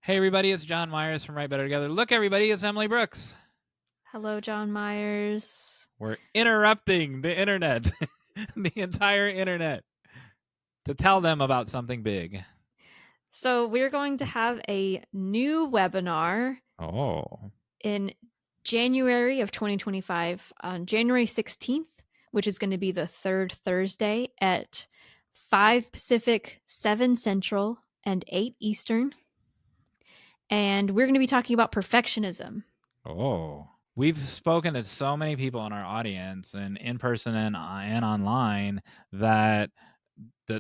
Hey everybody, it's Jon Meyers from Right Better Together. Look everybody, it's Emily Brooks. Hello, Jon Meyers. We're interrupting the internet, the entire internet, to tell them about something big. So we're going to have a new webinar in January of 2025 on January 16th, which is going to be the third Thursday at 5 Pacific, 7 Central, and 8 Eastern. And we're going to be talking about perfectionism. We've spoken to so many people in our audience and in person and online that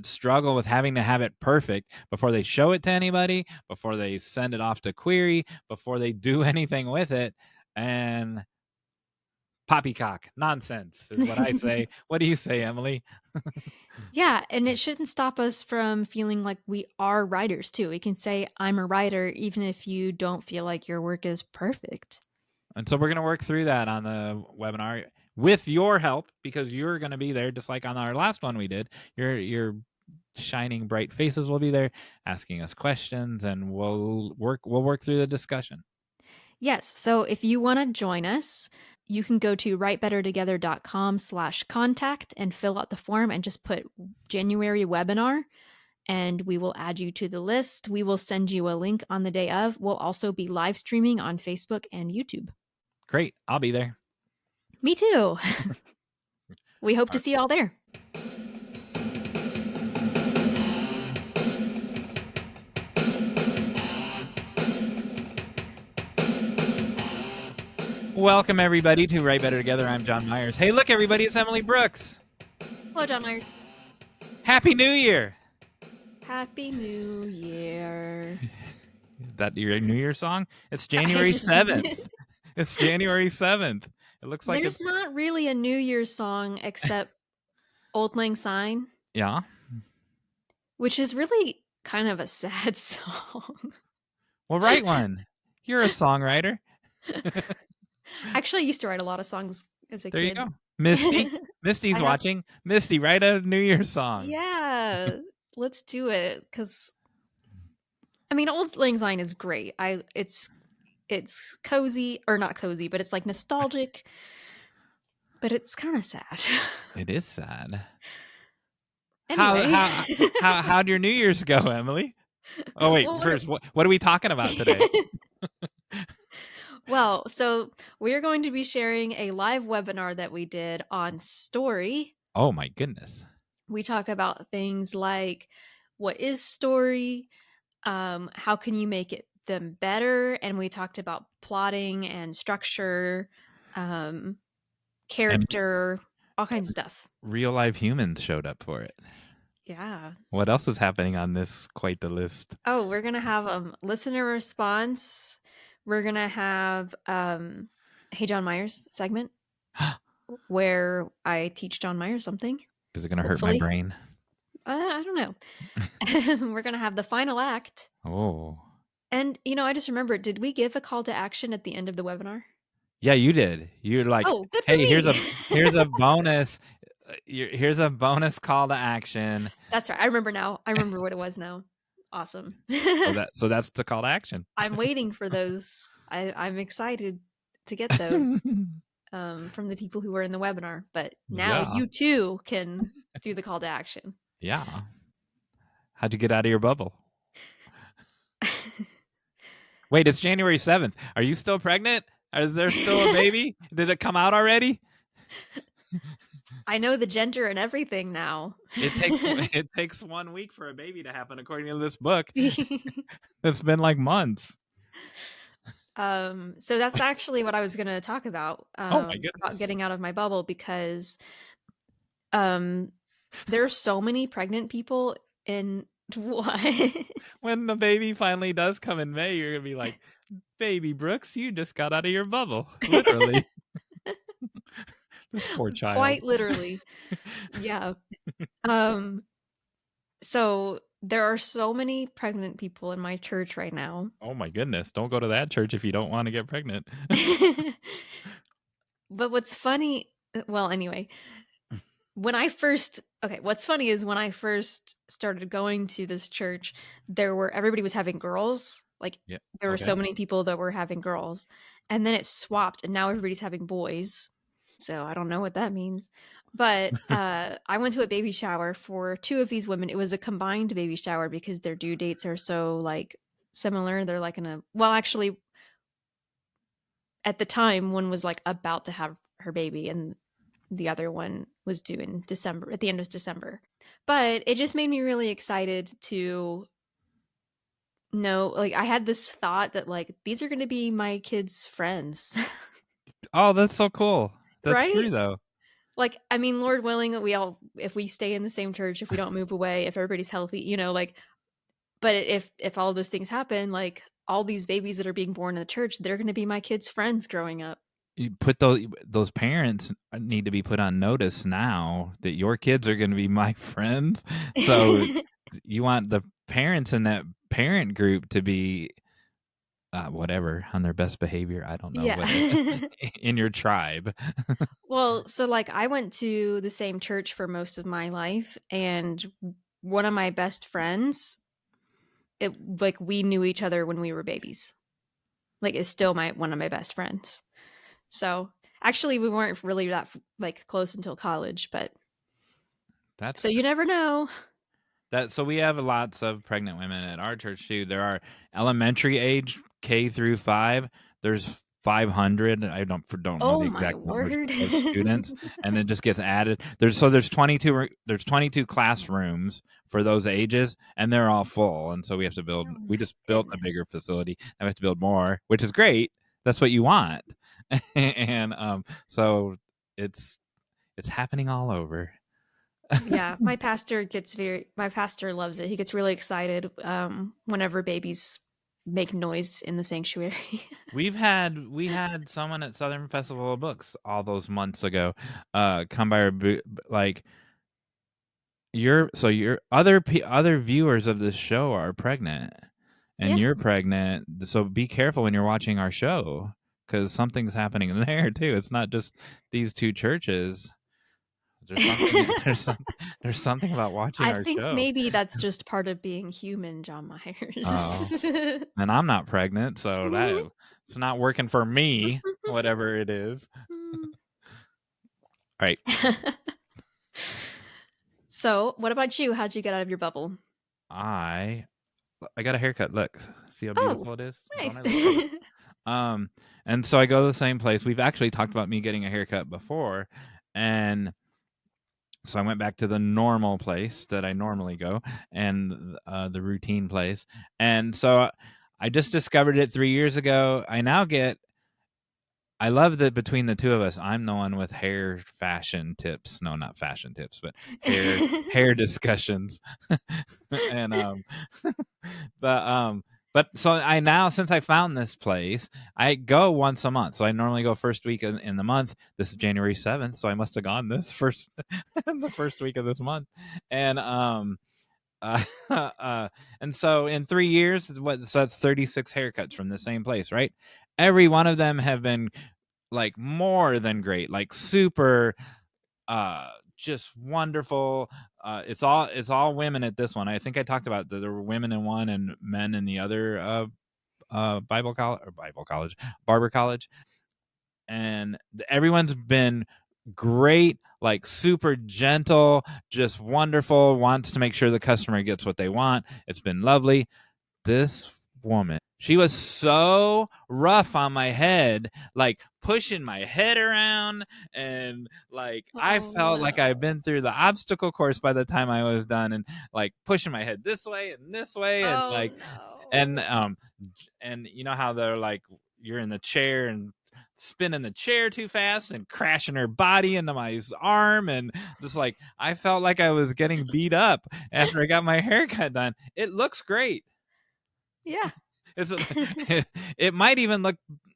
struggle with having to have it perfect before they show it to anybody, before they send it off to query, before they do anything with it. And poppycock nonsense is what I say. What do you say, Emily? Yeah, and it shouldn't stop us from feeling like we are writers too. We can say, I'm a writer, even if you don't feel like your work is perfect. And so we're going to work through that on the webinar with your help, because you're going to be there, just like on our last one we did. Your shining bright faces will be there asking us questions, and we'll work through the discussion. Yes. So if you want to join us, you can go to writebettertogether.com/contact and fill out the form and just put January webinar, and we will add you to the list. We will send you a link on the day of. We'll also be live streaming on Facebook and YouTube. Great. I'll be there. Me too. We hope to see you all there. Welcome everybody to Right Better Together. I'm Jon Meyers. Hey, look everybody, it's Emily Brooks. Hello, Jon Meyers. Happy New Year. Happy New Year. Is that your New Year song? It's January 7th. It's January 7th. It looks like there's not really a New Year's song except Old Lang Syne. Yeah. Which is really kind of a sad song. Well, write one. You're a songwriter. Actually, I used to write a lot of songs as a kid. There you go. Misty's watching. Misty, write a New Year's song. Yeah, let's do it. Because, I mean, Old Lang Syne is great. It's cozy, or not cozy, but it's like nostalgic. But it's kind of sad. It is sad. Anyway. How'd your New Year's go, Emily? Oh wait, well, first, what are we talking about today? Well, so we're going to be sharing a live webinar that we did on story. Oh my goodness. We talk about things like what is story, how can you make them better, and we talked about plotting and structure, character, all kinds of stuff. Real live humans showed up for it. Yeah. What else is happening on this quite the list? Oh, we're gonna have listener response. We're gonna have Hey Jon Meyers segment where I teach Jon Meyers something. Is it gonna hurt my brain? I don't know. We're gonna have the final act. Oh. And I just remembered, did we give a call to action at the end of the webinar? Yeah, you did. You're like, oh, good for hey, me. here's a bonus. Here's a bonus call to action. That's right. I remember now. I remember what it was now. Awesome. So that's the call to action. I'm waiting for those. I'm excited to get those from the people who were in the webinar. But now you too can do the call to action. Yeah. How'd you get out of your bubble? Wait, it's January 7th. Are you still pregnant? Is there still a baby? Did it come out already? I know the gender and everything now. It takes 1 week for a baby to happen, according to this book. It's been like months. So that's actually what I was going to talk about. Oh my goodness. About getting out of my bubble, because there are so many pregnant people in what? When the baby finally does come in May, you're gonna be like, baby Brooks, you just got out of your bubble. Literally. This poor child. Quite literally. Yeah. So there are so many pregnant people in my church right now. Oh my goodness. Don't go to that church if you don't want to get pregnant. But what's funny, well, anyway, what's funny is when I first started going to this church, everybody was having girls Like Yeah. there were Okay. so many people that were having girls, and then it swapped, and now everybody's having boys. So I don't know what that means. But I went to a baby shower for two of these women. It was a combined baby shower because their due dates are so like similar. They're like in a well, actually, at the time, one was like about to have her baby, and the other one was due in December, at the end of December. But it just made me really excited to know, like, I had this thought that, like, these are going to be my kids' friends. Oh, that's so cool. That's Right? true, though. Like, I mean, Lord willing, we all, if we stay in the same church, if we don't move away, if everybody's healthy, like, but if all those things happen, like, all these babies that are being born in the church, they're going to be my kids' friends growing up. You put those parents need to be put on notice now that your kids are going to be my friends. So you want the parents in that parent group to be whatever, on their best behavior. I don't know Yeah. what in your tribe. Well, so like I went to the same church for most of my life, and one of my best friends, it like we knew each other when we were babies. Like is still my one of my best friends. So, actually we weren't really that like close until college, but That's so you never know. so we have lots of pregnant women at our church too. There are elementary age K through 5. There's 500. I don't know Oh the my exact numbers word. of students, and it just gets added. There's 22 classrooms for those ages, and they're all full. And so we have to build. Oh We my just built a goodness. bigger facility, and we have to build more, which is great. That's what you want, and so it's happening all over. Yeah, my pastor loves it. He gets really excited whenever babies make noise in the sanctuary. We had someone at Southern Festival of Books all those months ago, come by our like your other viewers of this show are pregnant, and Yeah. you're pregnant, so be careful when you're watching our show because something's happening there too. It's not just these two churches. There's something there's something about watching I our think show. maybe that's just part of being human, Jon Oh, Meyers. and I'm not pregnant, so that it's not working for me. Whatever it is. All right. So, what about you? How'd you get out of your bubble? I got a haircut. Look, see how Oh, beautiful it is? Don't nice. I look great? And so I go to the same place. We've actually talked about me getting a haircut before, and so I went back to the normal place that I normally go, and the routine place. And so I just discovered it 3 years ago. I love that between the two of us, I'm the one with hair fashion tips. No, not fashion tips, but hair discussions. And but but so I now, since I found this place, I go once a month. So I normally go first week in the month. This is January 7th, so I must have gone this first the first week of this month. And uh, and so in 3 years, so that's 36 haircuts from the same place, right? Every one of them have been like more than great, like super just wonderful. It's all women at this one. I think I talked about that there were women in one and men in the other barber college, and everyone's been great, like super gentle, just wonderful, wants to make sure the customer gets what they want. It's been lovely. This woman, she was so rough on my head, like pushing my head around, and like I Oh felt like I've no. been through the obstacle course by the time I was done, and like pushing my head this way, and Oh like and no. um and you know how they're like you're in the chair and spinning the chair too fast and crashing her body into my arm, and just like I felt like I was getting beat up after I got my haircut done. It looks great. Yeah. It's it might even look.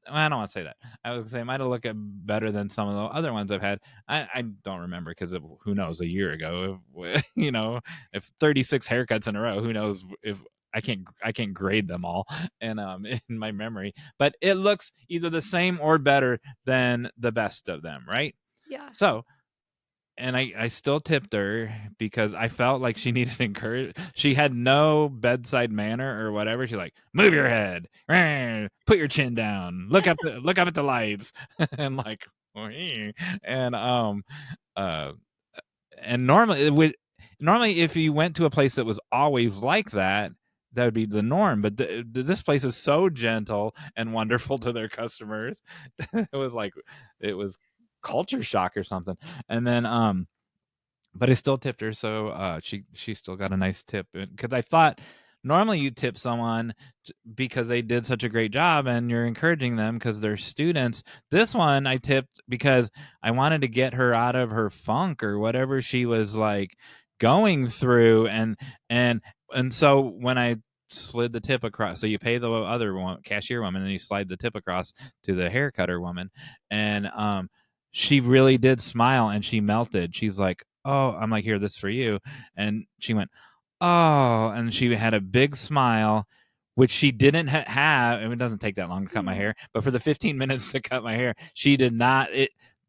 I don't want to say that. I would say it might have looked better than some of the other ones I've had. I don't remember because who knows, a year ago, if 36 haircuts in a row, who knows if I can't grade them all and in my memory, but it looks either the same or better than the best of them, right? Yeah. So I still tipped her because I felt like she needed encouragement. She had no bedside manner or whatever. She's like, move your head, put your chin down, look up at the lights, and like, and and normally if you went to a place that was always like that, that would be the norm. But this place is so gentle and wonderful to their customers. it was culture shock or something. And then but I still tipped her, so she still got a nice tip, because I thought normally you tip someone because they did such a great job and you're encouraging them because they're students. This one I tipped because I wanted to get her out of her funk or whatever she was like going through, and so when I slid the tip across, so you pay the other one, cashier woman, and you slide the tip across to the hair cutter woman, and she really did smile and she melted. She's like, oh, I'm like, here, this is for you. And she went, oh, and she had a big smile, which she didn't have. And it doesn't take that long to cut my hair, but for the 15 minutes to cut my hair, she did not.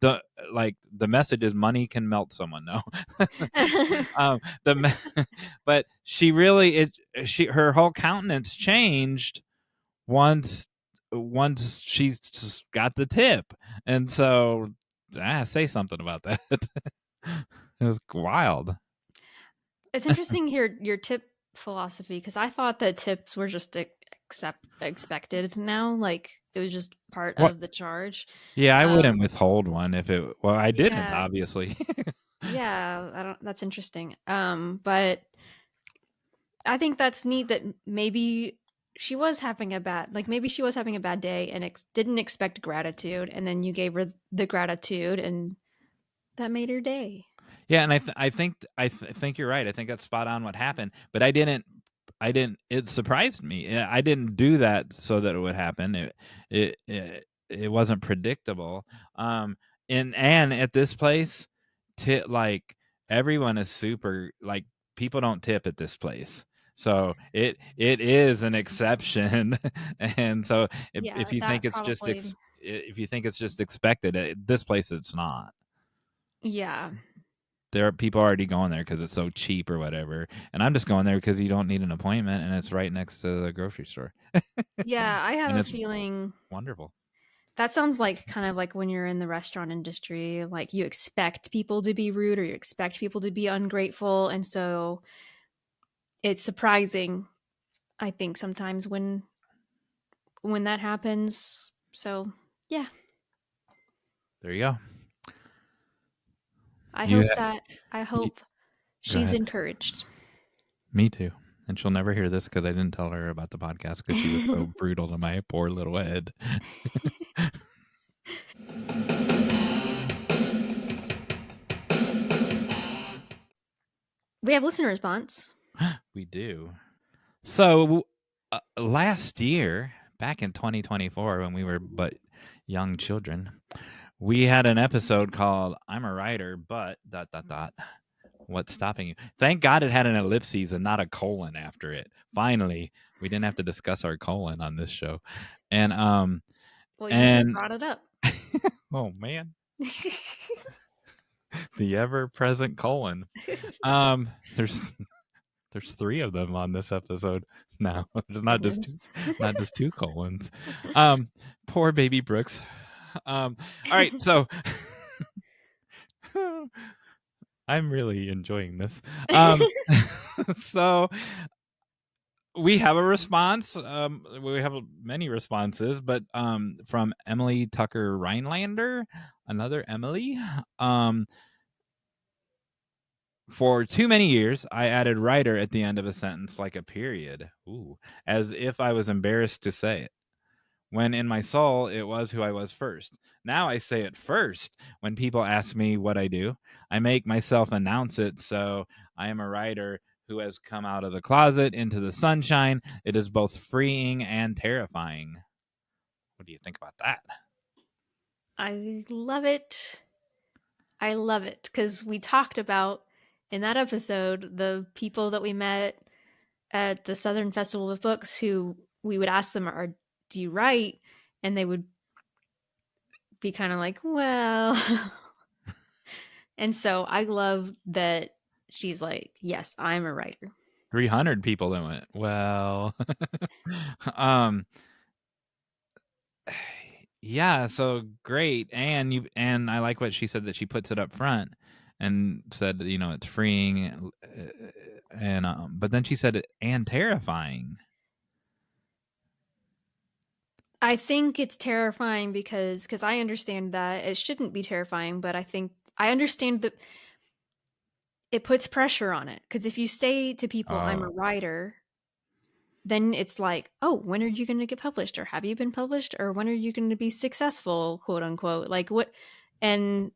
The message is money can melt someone. No, but she really, her whole countenance changed once she got the tip. And so say something about that. It was wild. It's interesting your tip philosophy, because I thought that tips were just expected now, like it was just part of the charge. Yeah, I wouldn't withhold one if it. Well, I didn't, obviously. Yeah, that's interesting. But I think that's neat that maybe she was having a bad, day and didn't expect gratitude, and then you gave her the gratitude, and that made her day. Yeah, and I think you're right. I think that's spot on what happened. But I didn't. It surprised me. I didn't do that so that it would happen. It wasn't predictable. And at this place, like everyone is super, like people don't tip at this place. So it is an exception. And so if you think it's just if you think it's just expected, this place it's not. Yeah. There are people already going there because it's so cheap or whatever, and I'm just going there because you don't need an appointment and it's right next to the grocery store. Yeah, I have a feeling wonderful. That sounds like kind of like when you're in the restaurant industry, like you expect people to be rude or you expect people to be ungrateful, and so it's surprising, I think, sometimes when that happens. So yeah, there you go. I hope she's encouraged. Me too. And she'll never hear this because I didn't tell her about the podcast because she was so brutal to my poor little head. We have listener response. We do. So last year, back in 2024, when we were but young children, we had an episode called "I'm a Writer, but ... What's stopping you?" Thank God it had an ellipses and not a colon after it. Finally, we didn't have to discuss our colon on this show. And well, you just brought it up. Oh man. The ever-present colon. There's 3 of them on this episode now. There's not just two colons. Poor baby Brooks. All right, so I'm really enjoying this. So we have a response. We have many responses, but from Emily Tucker Rhinelander, another Emily. For too many years, I added writer at the end of a sentence like a period. Ooh, as if I was embarrassed to say it, when in my soul it was who I was first. Now I say it first when people ask me what I do. I make myself announce it, so I am a writer who has come out of the closet into the sunshine. It is both freeing and terrifying. What do you think about that? I love it. I love it because we talked about in that episode the people that we met at the Southern Festival of Books who we would ask them, do you write? And they would be kind of like, well, And so I love that she's like, yes, I'm a writer. 300 people that went, well, um, yeah, so great. And I like what she said, that she puts it up front and said, it's freeing, and but then she said, and terrifying. I think it's terrifying because I understand that it shouldn't be terrifying, but I understand that it puts pressure on it. Because if you say to people, I'm a writer, then it's like, oh, when are you going to get published? Or have you been published? Or when are you going to be successful, quote unquote? Like what? And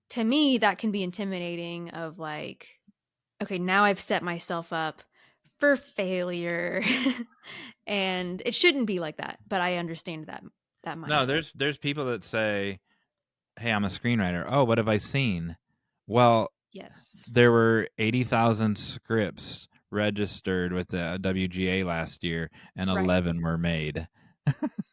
to me, that can be intimidating of like, okay, now I've set myself up for failure. And it shouldn't be like that, but I understand that No, mindset. there's people that say, hey, I'm a screenwriter. Oh, what have I seen? Well, Yes. there were 80,000 scripts registered with the WGA last year, and 11 were made.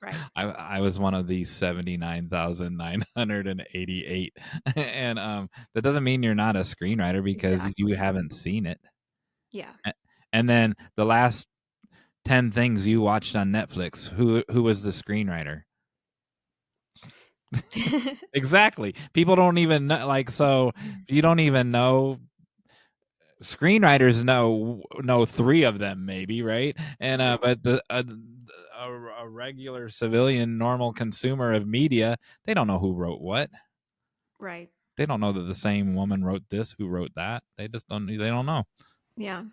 Right. I was one of these 79,988. And that doesn't mean you're not a screenwriter because you haven't seen it. Yeah. And then the last 10 things you watched on Netflix, who was the screenwriter? Exactly. People don't even know, like, so you don't even know. Screenwriters know 3 of them, maybe, right? And but a regular civilian, normal consumer of media, they don't know who wrote what. Right. They don't know that the same woman wrote this, who wrote that. They just don't. They don't know. Yeah.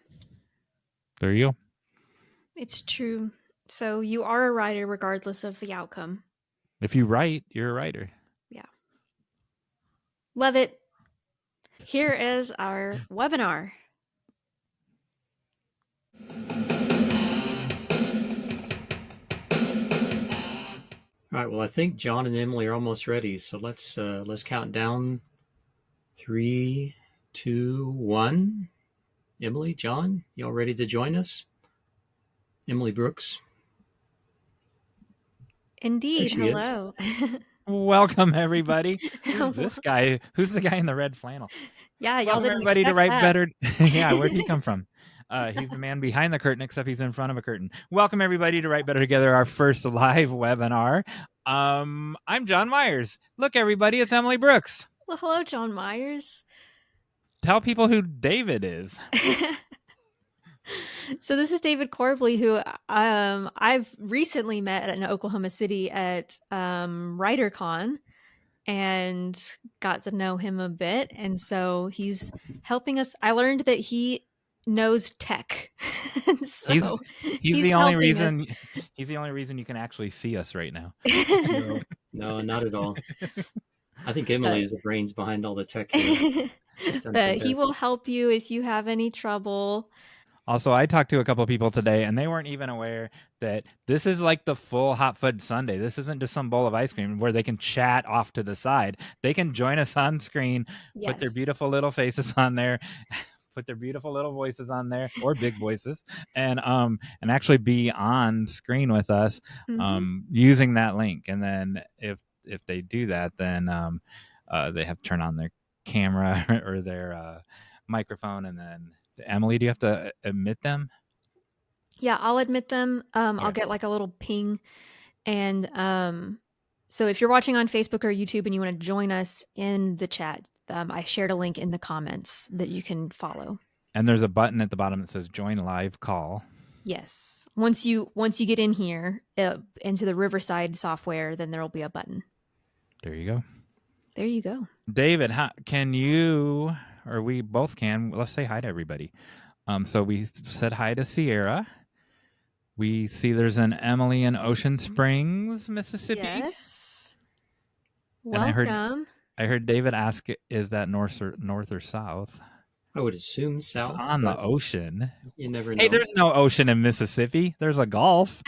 There you go. It's true. So you are a writer regardless of the outcome. If you write, you're a writer. Yeah. Love it. Here is our webinar. All right. Well, I think John and Emily are almost ready. So let's count down. 3, 2, 1. Emily, John, y'all ready to join us? Emily Brooks. Indeed. Hello. Welcome, everybody. Who's this guy? Who's the guy in the red flannel? Yeah, y'all Welcome, didn't everybody, to expect Write that. Better. Yeah, where'd he come from? He's the man behind the curtain, except he's in front of a curtain. Welcome, everybody, to Write Better Together, our first live webinar. I'm Jon Meyers. Look, everybody, it's Emily Brooks. Well, hello, Jon Meyers. Tell people who David is. So this is David Corbly, who I've recently met in Oklahoma City at WriterCon and got to know him a bit. And so he's helping us. I learned that he knows tech. So he's the only reason us. He's the only reason you can actually see us right now. No, not at all. I think Emily is the brains behind all the tech. But he will help you if you have any trouble. Also, I talked to a couple people today, and they weren't even aware that this is like the full Hot Fudge Sundae. This isn't just some bowl of ice cream where they can chat off to the side. They can join us on screen, put their beautiful little faces on there, put their beautiful little voices on there, or big voices, and actually be on screen with us using that link. And then if they do that, then they have to turn on their camera or their microphone, and then Emily, do you have to admit them? Yeah, I'll admit them. I'll get like a little ping. And so if you're watching on Facebook or YouTube and you want to join us in the chat, I shared a link in the comments that you can follow. And there's a button at the bottom that says join live call. Yes. Once you get in here into the Riverside software, then there'll be a button. There you go. There you go. David, can you, or we both can, let's say hi to everybody. So we said hi to Sierra. We see there's an Emily in Ocean Springs, Mississippi. Yes. Welcome. I heard David ask, is that north or south? I would assume south. It's on the ocean. You never know. Hey, there's no ocean in Mississippi. There's a Gulf.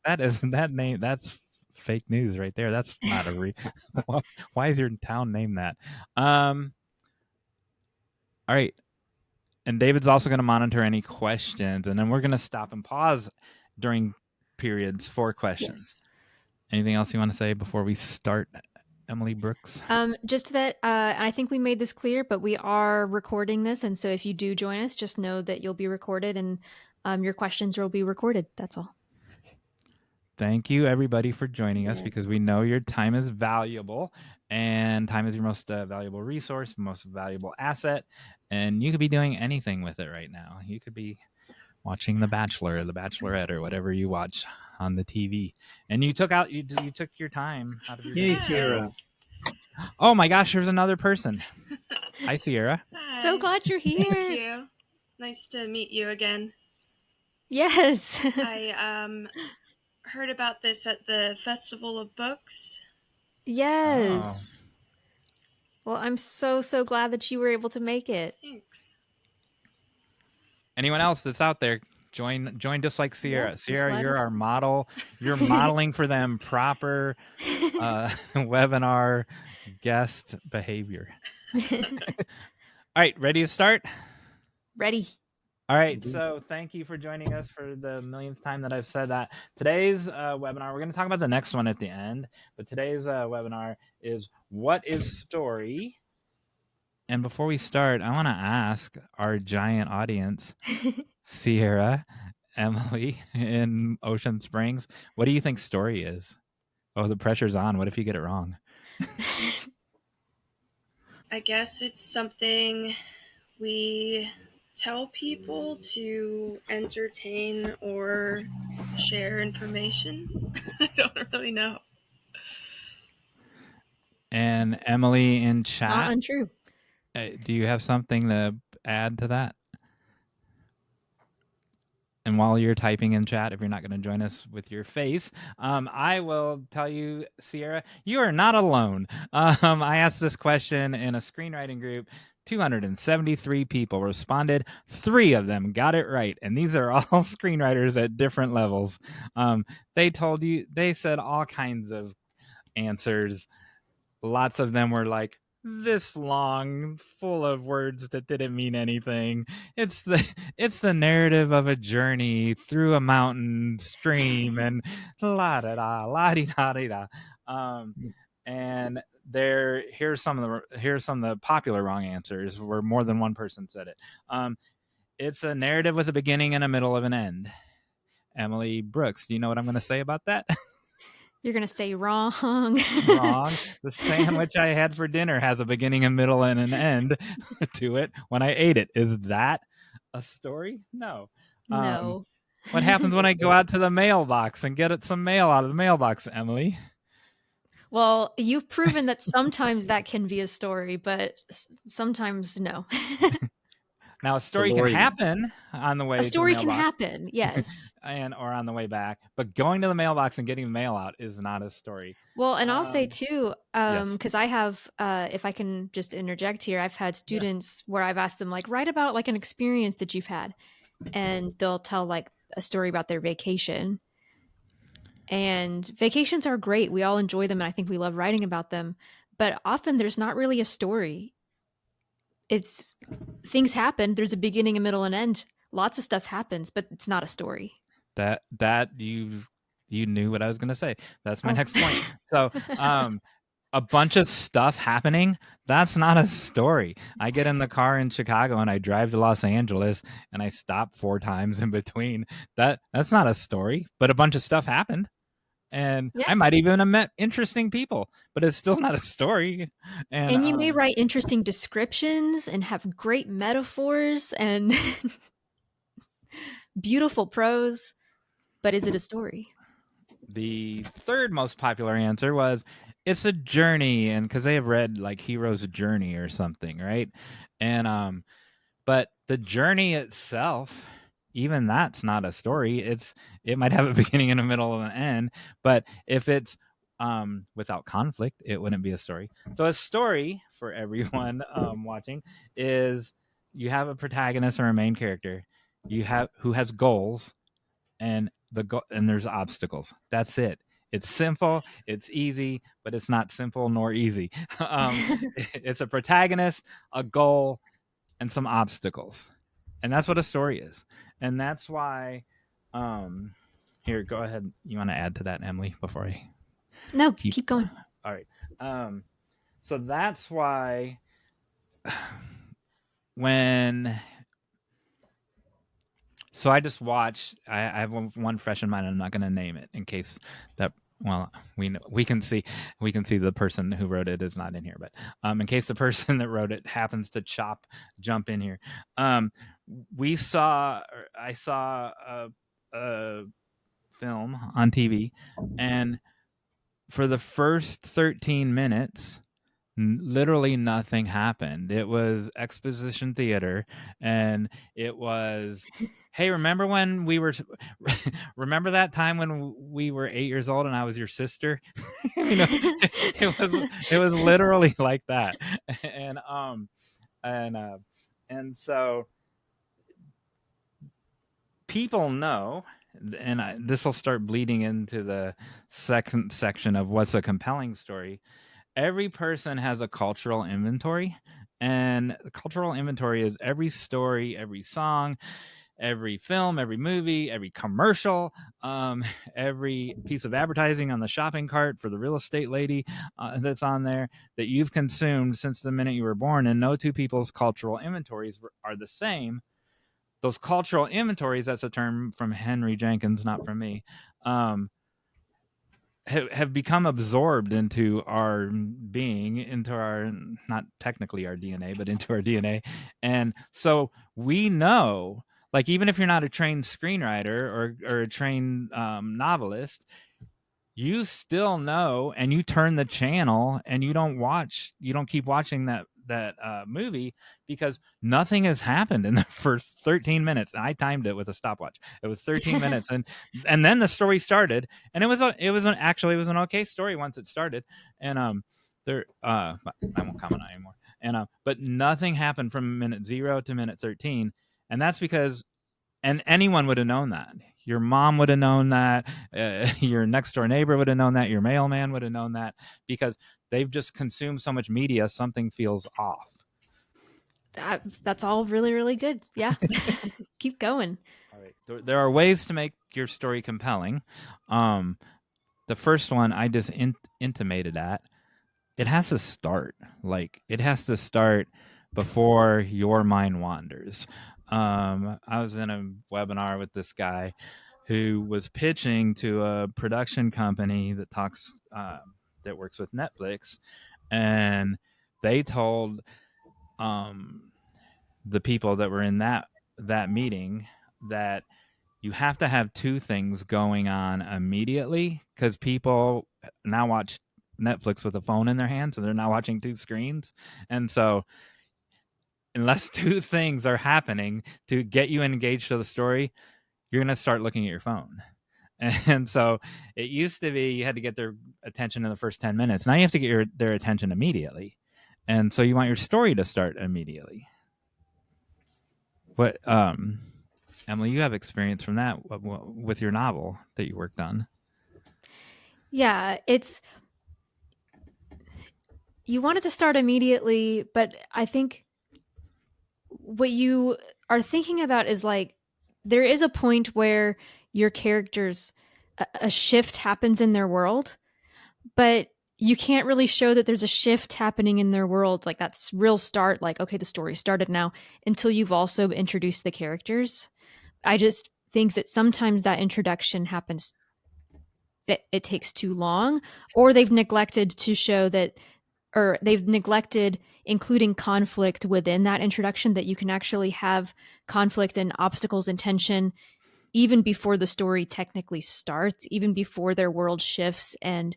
That's fake news right there. That's not a why is your town named that? All right. And David's also going to monitor any questions, and then we're going to stop and pause during periods for questions. Yes. Anything else you want to say before we start Emily Brooks? Just that I think we made this clear, but we are recording this, and so if you do join us, just know that you'll be recorded and your questions will be recorded. That's all. Thank you, everybody, for joining us, because we know your time is valuable, and time is your most valuable resource, most valuable asset, and you could be doing anything with it right now. You could be watching The Bachelor or The Bachelorette or whatever you watch on the TV, and you took your time out of your day. Yay, Sierra. Oh my gosh, there's another person. Hi, Sierra. Hi. So glad you're here. Thank you. Nice to meet you again. Yes. I heard about this at the Festival of Books. Yes. Oh. Well, I'm so glad that you were able to make it. Thanks. Anyone else that's out there, join just like Sierra. Yeah, Sierra, you're our model. You're modeling for them proper webinar guest behavior. All right, ready to start? Ready. All right, so thank you for joining us for the millionth time that I've said that. Today's webinar, we're going to talk about the next one at the end, but today's webinar is What is Story? And before we start, I want to ask our giant audience, Sierra, Emily in Ocean Springs, what do you think story is? Oh, the pressure's on. What if you get it wrong? I guess it's something we tell people to entertain or share information. I don't really know. And Emily in chat. Not untrue. Do you have something to add to that? And while you're typing in chat, if you're not going to join us with your face, I will tell you, Sierra, you are not alone. I asked this question in a screenwriting group. 273 people responded. 3 of them got it right. And these are all screenwriters at different levels. They said all kinds of answers. Lots of them were like, this long, full of words that didn't mean anything. It's the narrative of a journey through a mountain stream and la da da la di da di da. And here's some of the popular wrong answers where more than one person said it. It's a narrative with a beginning and a middle of an end. Emily Brooks, do you know what I'm going to say about that? You're going to say wrong. Wrong. The sandwich I had for dinner has a beginning, a middle, and an end to it when I ate it. Is that a story? No. No. What happens when I go out to the mailbox and get some mail out of the mailbox, Emily? Well, you've proven that sometimes that can be a story, but sometimes no. Now, a story can happen on the way to the mailbox. A story can happen, yes. Or on the way back. But going to the mailbox and getting mail out is not a story. Well, and I'll say, too, because I have, if I can just interject here, I've had students where I've asked them, like, write about, like, an experience that you've had. And they'll tell, like, a story about their vacation. And vacations are great. We all enjoy them, and I think we love writing about them. But often there's not really a story. It's things happen. There's a beginning, a middle, and end. Lots of stuff happens, but it's not a story. That you knew what I was going to say. That's my next point. So, a bunch of stuff happening, that's not a story. I get in the car in Chicago and I drive to Los Angeles and I stop 4 times in between. That's not a story, but a bunch of stuff happened. And I might even have met interesting people, but it's still not a story. And you may write interesting descriptions and have great metaphors and beautiful prose, but is it a story? The third most popular answer was, it's a journey, and because they have read like Hero's Journey or something, right? And but the journey itself, even that's not a story. It might have a beginning and a middle and an end, but if it's without conflict, it wouldn't be a story. So a story for everyone watching is you have a protagonist or a main character who has goals, and there's obstacles. That's it. It's simple, it's easy, but it's not simple nor easy. It's a protagonist, a goal, and some obstacles. And that's what a story is. And that's why, here, go ahead. You want to add to that, Emily, before I... No, keep going. All right. So that's why so I just watched. I have one fresh in mind. I'm not going to name it in case that. Well, we can see the person who wrote it is not in here, but in case the person that wrote it happens to jump in here, I saw a film on TV, and for the first 13 minutes. Literally nothing happened. It was exposition theater, and it was, hey, remember when we were remember that time when we were 8 years old and I was your sister? It was literally like that. And so people know, and this will start bleeding into the second section of what's a compelling story. Every person has a cultural inventory, and the cultural inventory is every story, every song, every film, every movie, every commercial, every piece of advertising on the shopping cart for the real estate lady that's on there that you've consumed since the minute you were born. And no two people's cultural inventories are the same. Those cultural inventories, that's a term from Henry Jenkins, not from me, have become absorbed into our being, into our, not technically our DNA, but into our DNA. And so we know, like, even if you're not a trained screenwriter or a trained novelist, you still know, and you turn the channel and you don't keep watching that movie because nothing has happened in the first 13 minutes. And I timed it with a stopwatch. It was 13 minutes, and then the story started, and it was an okay story once it started. And I won't comment on it anymore. And but nothing happened from minute 0 to minute 13, and that's because, and anyone would have known that. Your mom would have known that. Your next door neighbor would have known that. Your mailman would have known that, because they've just consumed so much media, something feels off. That's all really, really good. Yeah. Keep going. All right. There are ways to make your story compelling. The first one I just intimated at. It has to start. Like, it has to start before your mind wanders. I was in a webinar with this guy who was pitching to a production company that that works with Netflix, and they told the people that were in that meeting that you have to have two things going on immediately, because people now watch Netflix with a phone in their hand, so they're not watching two screens. And so unless two things are happening to get you engaged to the story, you're going to start looking at your phone. And so it used to be you had to get their attention in the first 10 minutes. Now you have to get their attention immediately. And so you want your story to start immediately. But Emily, you have experience from that with your novel that you worked on. Yeah, you want it to start immediately, but I think what you are thinking about is, like, there is a point where your characters, a shift happens in their world, but you can't really show that there's a shift happening in their world, like that's real start, like, okay, the story started now, until you've also introduced the characters. I just think that sometimes that introduction happens, it takes too long, or they've neglected to show that, or they've neglected including conflict within that introduction, that you can actually have conflict and obstacles and tension even before the story technically starts, even before their world shifts. And,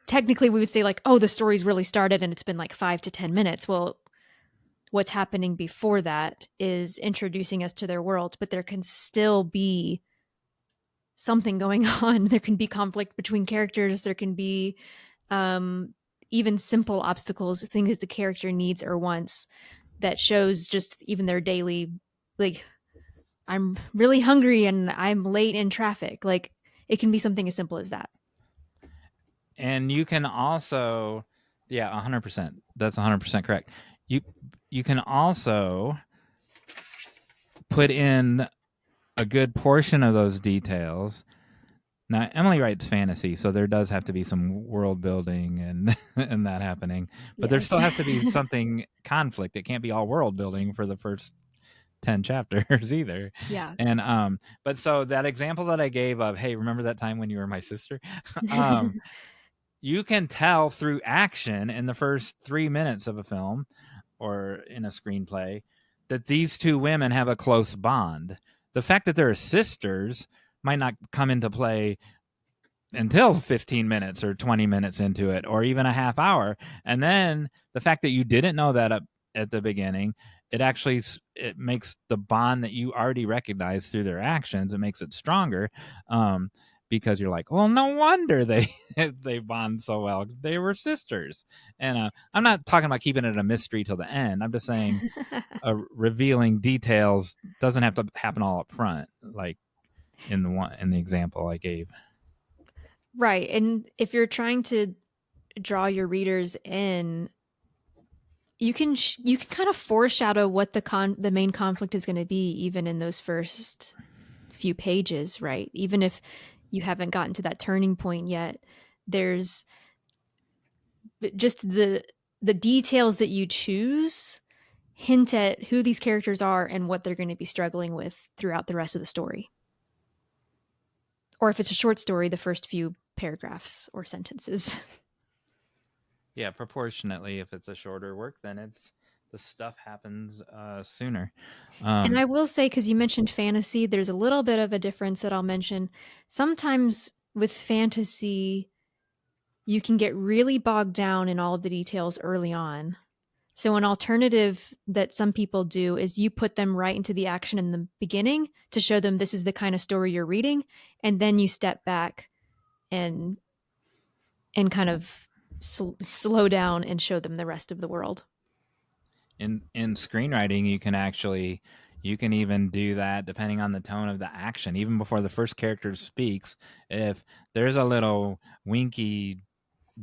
technically we would say, like, oh, the story's really started and it's been like 5 to 10 minutes. Well, what's happening before that is introducing us to their world, but there can still be something going on. There can be conflict between characters. There can be even simple obstacles, things the character needs or wants, that shows just even their daily, like, I'm really hungry and I'm late in traffic. Like, it can be something as simple as that. And you can also, 100%. That's 100% correct. You can also put in a good portion of those details, Now, Emily writes fantasy, so there does have to be some world building and that happening. But there still has to be something conflict. It can't be all world building for the first 10 chapters either. Yeah. And but so that example that I gave of, hey, remember that time when you were my sister? You can tell through action in the first 3 minutes of a film or in a screenplay that these two women have a close bond. The fact that they're sisters might not come into play until 15 minutes or 20 minutes into it, or even a half hour. And then the fact that you didn't know that up at the beginning, it makes the bond that you already recognize through their actions, it makes it stronger, because you're like, well, no wonder they bond so well. They were sisters. And I'm not talking about keeping it a mystery till the end. I'm just saying revealing details doesn't have to happen all up front, like in the example I gave. Right. And if you're trying to draw your readers in, you can kind of foreshadow what the main conflict is going to be, even in those first few pages, right? Even if you haven't gotten to that turning point yet, there's just the details that you choose hint at who these characters are and what they're going to be struggling with throughout the rest of the story. Or if it's a short story, the first few paragraphs or sentences. Yeah, proportionately, if it's a shorter work, then the stuff happens sooner. And I will say, because you mentioned fantasy, there's a little bit of a difference that I'll mention. Sometimes with fantasy, you can get really bogged down in all of the details early on. So an alternative that some people do is you put them right into the action in the beginning to show them this is the kind of story you're reading, and then you step back and kind of slow down and show them the rest of the world. In screenwriting, you can even do that depending on the tone of the action. Even before the first character speaks, if there's a little winky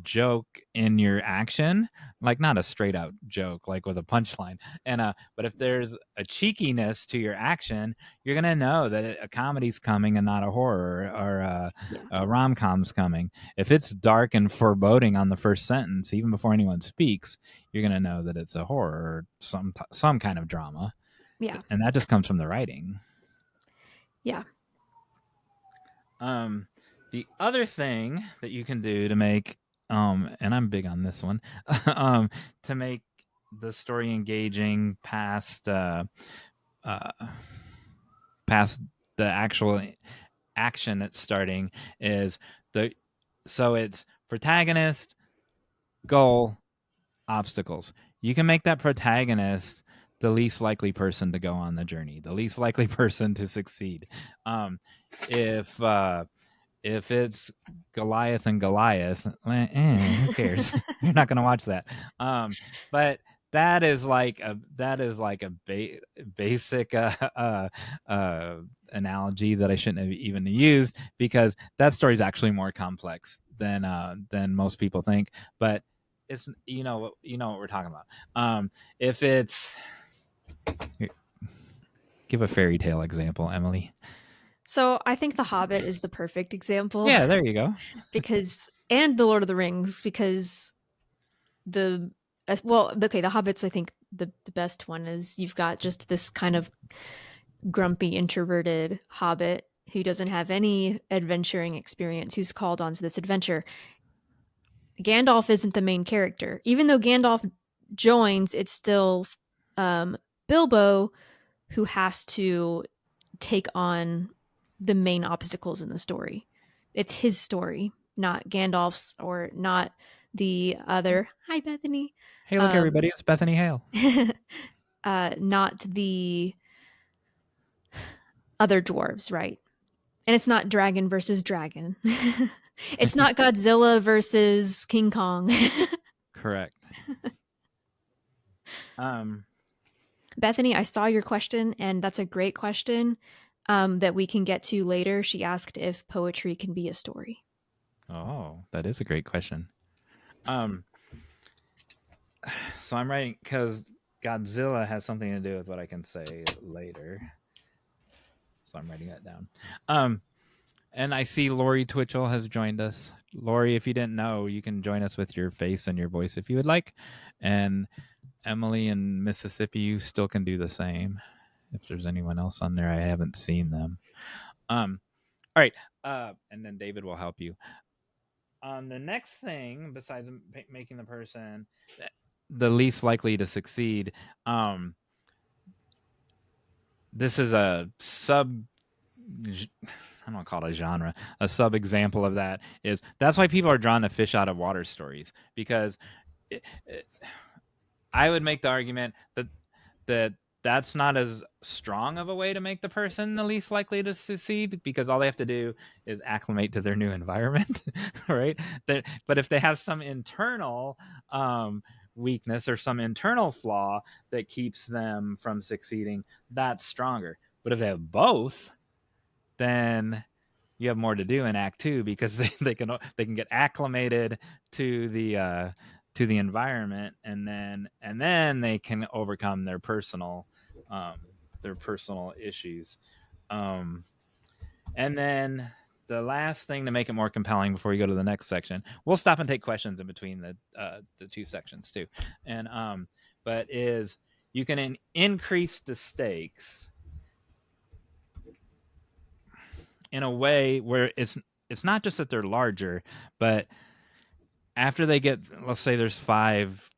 joke in your action, like not a straight out joke like with a punchline, but if there's a cheekiness to your action, you're gonna know that a comedy's coming and not a horror, or a rom-com's coming. If it's dark and foreboding on the first sentence, even before anyone speaks, you're gonna know that it's a horror or some kind of drama. Yeah. And that just comes from the writing. Yeah. The other thing that you can do to make and I'm big on this one, to make the story engaging past the actual action that's starting is so it's protagonist, goal, obstacles. You can make that protagonist the least likely person to go on the journey, the least likely person to succeed. If it's Goliath and Goliath, who cares? You're not going to watch that. But that is like a basic analogy that I shouldn't have even used, because that story is actually more complex than most people think. But it's you know what we're talking about. If it's give a fairy tale example, Emily. So I think The Hobbit is the perfect example. Yeah, there you go. And The Lord of the Rings, because The Hobbit's, I think the best one is you've got just this kind of grumpy, introverted hobbit who doesn't have any adventuring experience, who's called onto this adventure. Gandalf isn't the main character. Even though Gandalf joins, it's still Bilbo who has to take on the main obstacles in the story. It's his story, not Gandalf's, or not the other. Hi, Bethany. Hey, look, everybody, it's Bethany Hale. Not the other dwarves, right? And it's not dragon versus dragon. It's not Godzilla versus King Kong. Correct. Bethany, I saw your question, and that's a great question that we can get to later. She asked if poetry can be a story. Oh, that is a great question. So I'm writing because Godzilla has something to do with what I can say later. So I'm writing that down. And I see Lori Twichell has joined us. Lori, if you didn't know, you can join us with your face and your voice if you would like. And Emily in Mississippi, you still can do the same. If there's anyone else on there, I haven't seen them. All right. And then David will help you. The next thing, besides making the person the least likely to succeed, this is a I don't call it a genre. A sub example of that is that's why people are drawn to fish out of water stories, because I would make the argument that that's not as strong of a way to make the person the least likely to succeed, because all they have to do is acclimate to their new environment, right? But if they have some internal weakness or some internal flaw that keeps them from succeeding, that's stronger. But if they have both, then you have more to do in Act 2, because they can get acclimated to the environment, and then they can overcome their personal issues. And then the last thing to make it more compelling before you go to the next section, we'll stop and take questions in between the two sections too. And but is you can increase the stakes in a way where it's not just that they're larger, but after they get, let's say there's 5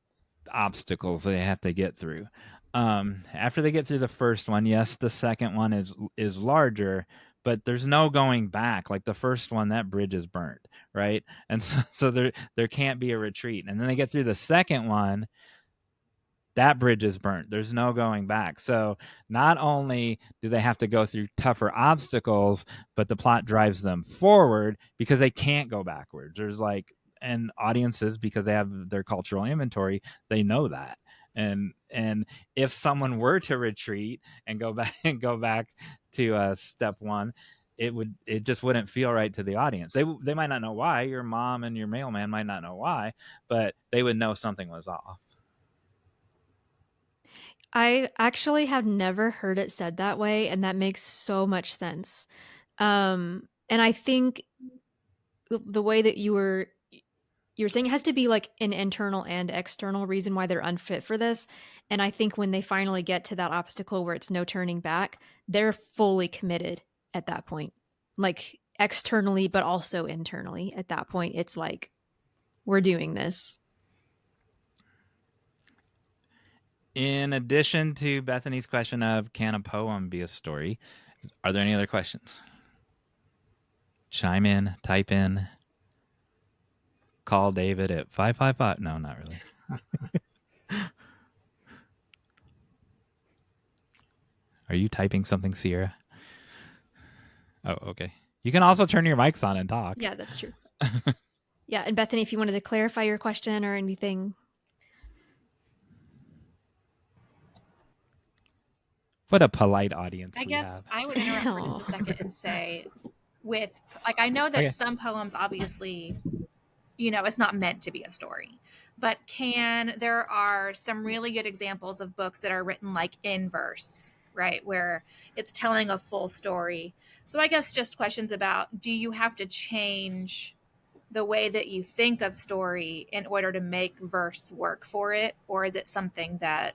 obstacles they have to get through. After they get through the first one, yes, the second one is larger, but there's no going back. Like the first one, that bridge is burnt, right? And so there can't be a retreat. And then they get through the second one, that bridge is burnt. There's no going back. So not only do they have to go through tougher obstacles, but the plot drives them forward because they can't go backwards. There's and audiences, because they have their cultural inventory, they know that. And if someone were to retreat and go back to step 1, it just wouldn't feel right to the audience. They might not know why. Your mom and your mailman might not know why, but they would know something was off. I actually have never heard it said that way, and that makes so much sense. And I think the way that you're saying it has to be like an internal and external reason why they're unfit for this. And I think when they finally get to that obstacle where it's no turning back, they're fully committed at that point, like externally, but also internally. At that point, it's like, we're doing this. In addition to Bethany's question of can a poem be a story, are there any other questions? Chime in, type in, call David at 555. No, not really. Are you typing something, Sierra? Oh, okay. You can also turn your mics on and talk. Yeah, that's true. Yeah, and Bethany, if you wanted to clarify your question or anything. What a polite audience. I guess I would interrupt for just a second and say, I know that some poems, obviously, it's not meant to be a story, but there are some really good examples of books that are written like in verse, right? Where it's telling a full story. So I guess just questions about, do you have to change the way that you think of story in order to make verse work for it? Or is it something that,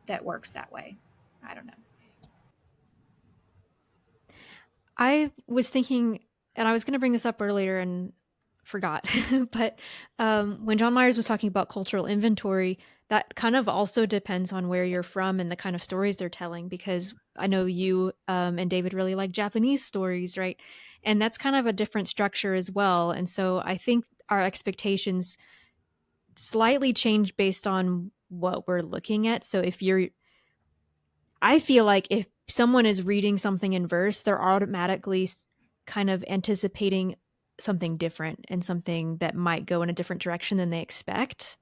that works that way? I don't know. I was thinking, and I was going to bring this up earlier and forgot, but when Jon Meyers was talking about cultural inventory, that kind of also depends on where you're from and the kind of stories they're telling, because I know you and David really like Japanese stories, right? And that's kind of a different structure as well. And so I think our expectations slightly change based on what we're looking at. So I feel like if someone is reading something in verse, they're automatically kind of anticipating something different and something that might go in a different direction than they expect.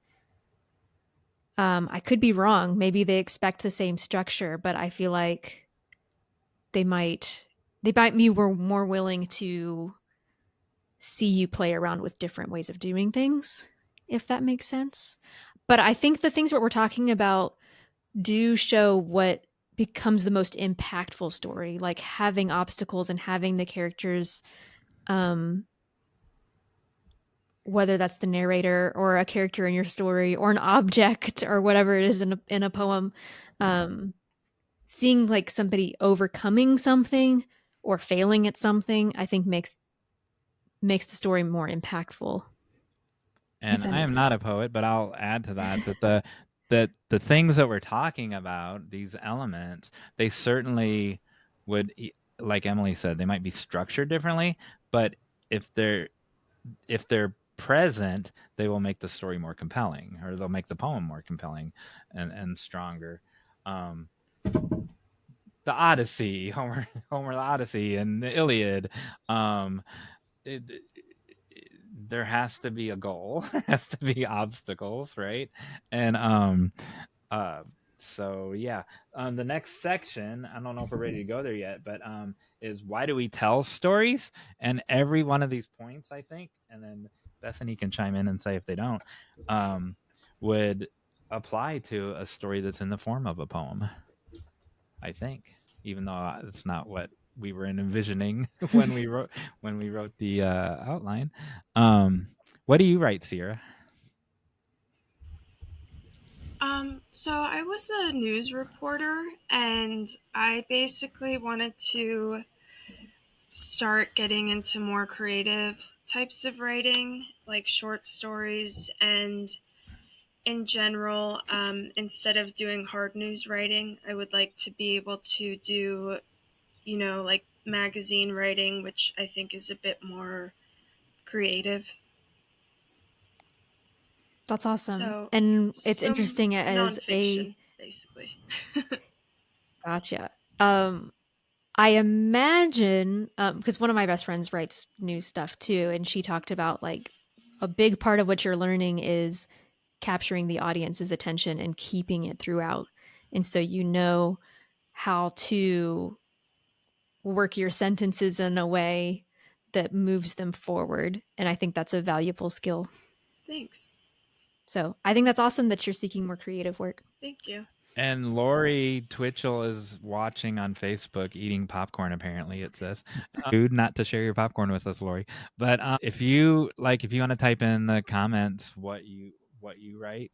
I could be wrong. Maybe they expect the same structure, but I feel like they might be more willing to see you play around with different ways of doing things, if that makes sense. But I think the things that we're talking about do show what becomes the most impactful story, like having obstacles and having the characters, whether that's the narrator or a character in your story or an object or whatever it is in a poem, seeing like somebody overcoming something or failing at something, I think makes the story more impactful. And I am not a poet, but I'll add to that that the things that we're talking about, these elements, they certainly would, like Emily said, they might be structured differently, but if they're present, they will make the story more compelling, or they'll make the poem more compelling and stronger. The Odyssey, Homer the Odyssey, and the Iliad. There has to be a goal. There has to be obstacles, right? And so yeah. The next section, I don't know if we're ready to go there yet, but is why do we tell stories? And every one of these points, I think, and then Bethany can chime in and say if they don't, would apply to a story that's in the form of a poem, I think, even though it's not what we were envisioning when we wrote the outline. What do you write, Sierra? So I was a news reporter, and I basically wanted to start getting into more creative types of writing, like short stories, and in general, instead of doing hard news writing, I would like to be able to do, like magazine writing, which I think is a bit more creative. That's awesome. And it's interesting as basically. Gotcha. I imagine, because one of my best friends writes news stuff too, and she talked about like a big part of what you're learning is capturing the audience's attention and keeping it throughout. And so you know how to work your sentences in a way that moves them forward. And I think that's a valuable skill. Thanks. So I think that's awesome that you're seeking more creative work. Thank you. And Lori Twichell is watching on Facebook, eating popcorn. Apparently, it says, "Dude, not to share your popcorn with us, Lori." But if you want to type in the comments what you write,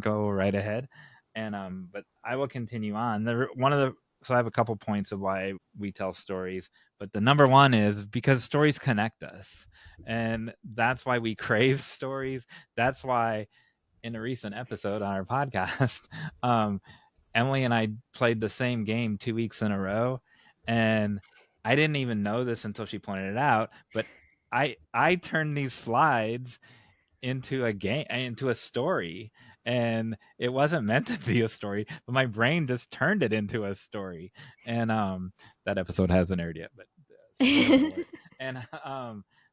go right ahead. And but I will continue on. So I have a couple points of why we tell stories, but the number one is because stories connect us, and that's why we crave stories. That's why, in a recent episode on our podcast, Emily and I played the same game 2 weeks in a row, and I didn't even know this until she pointed it out, but I turned these slides into a game, into a story, and it wasn't meant to be a story, but my brain just turned it into a story. And that episode hasn't aired yet, but and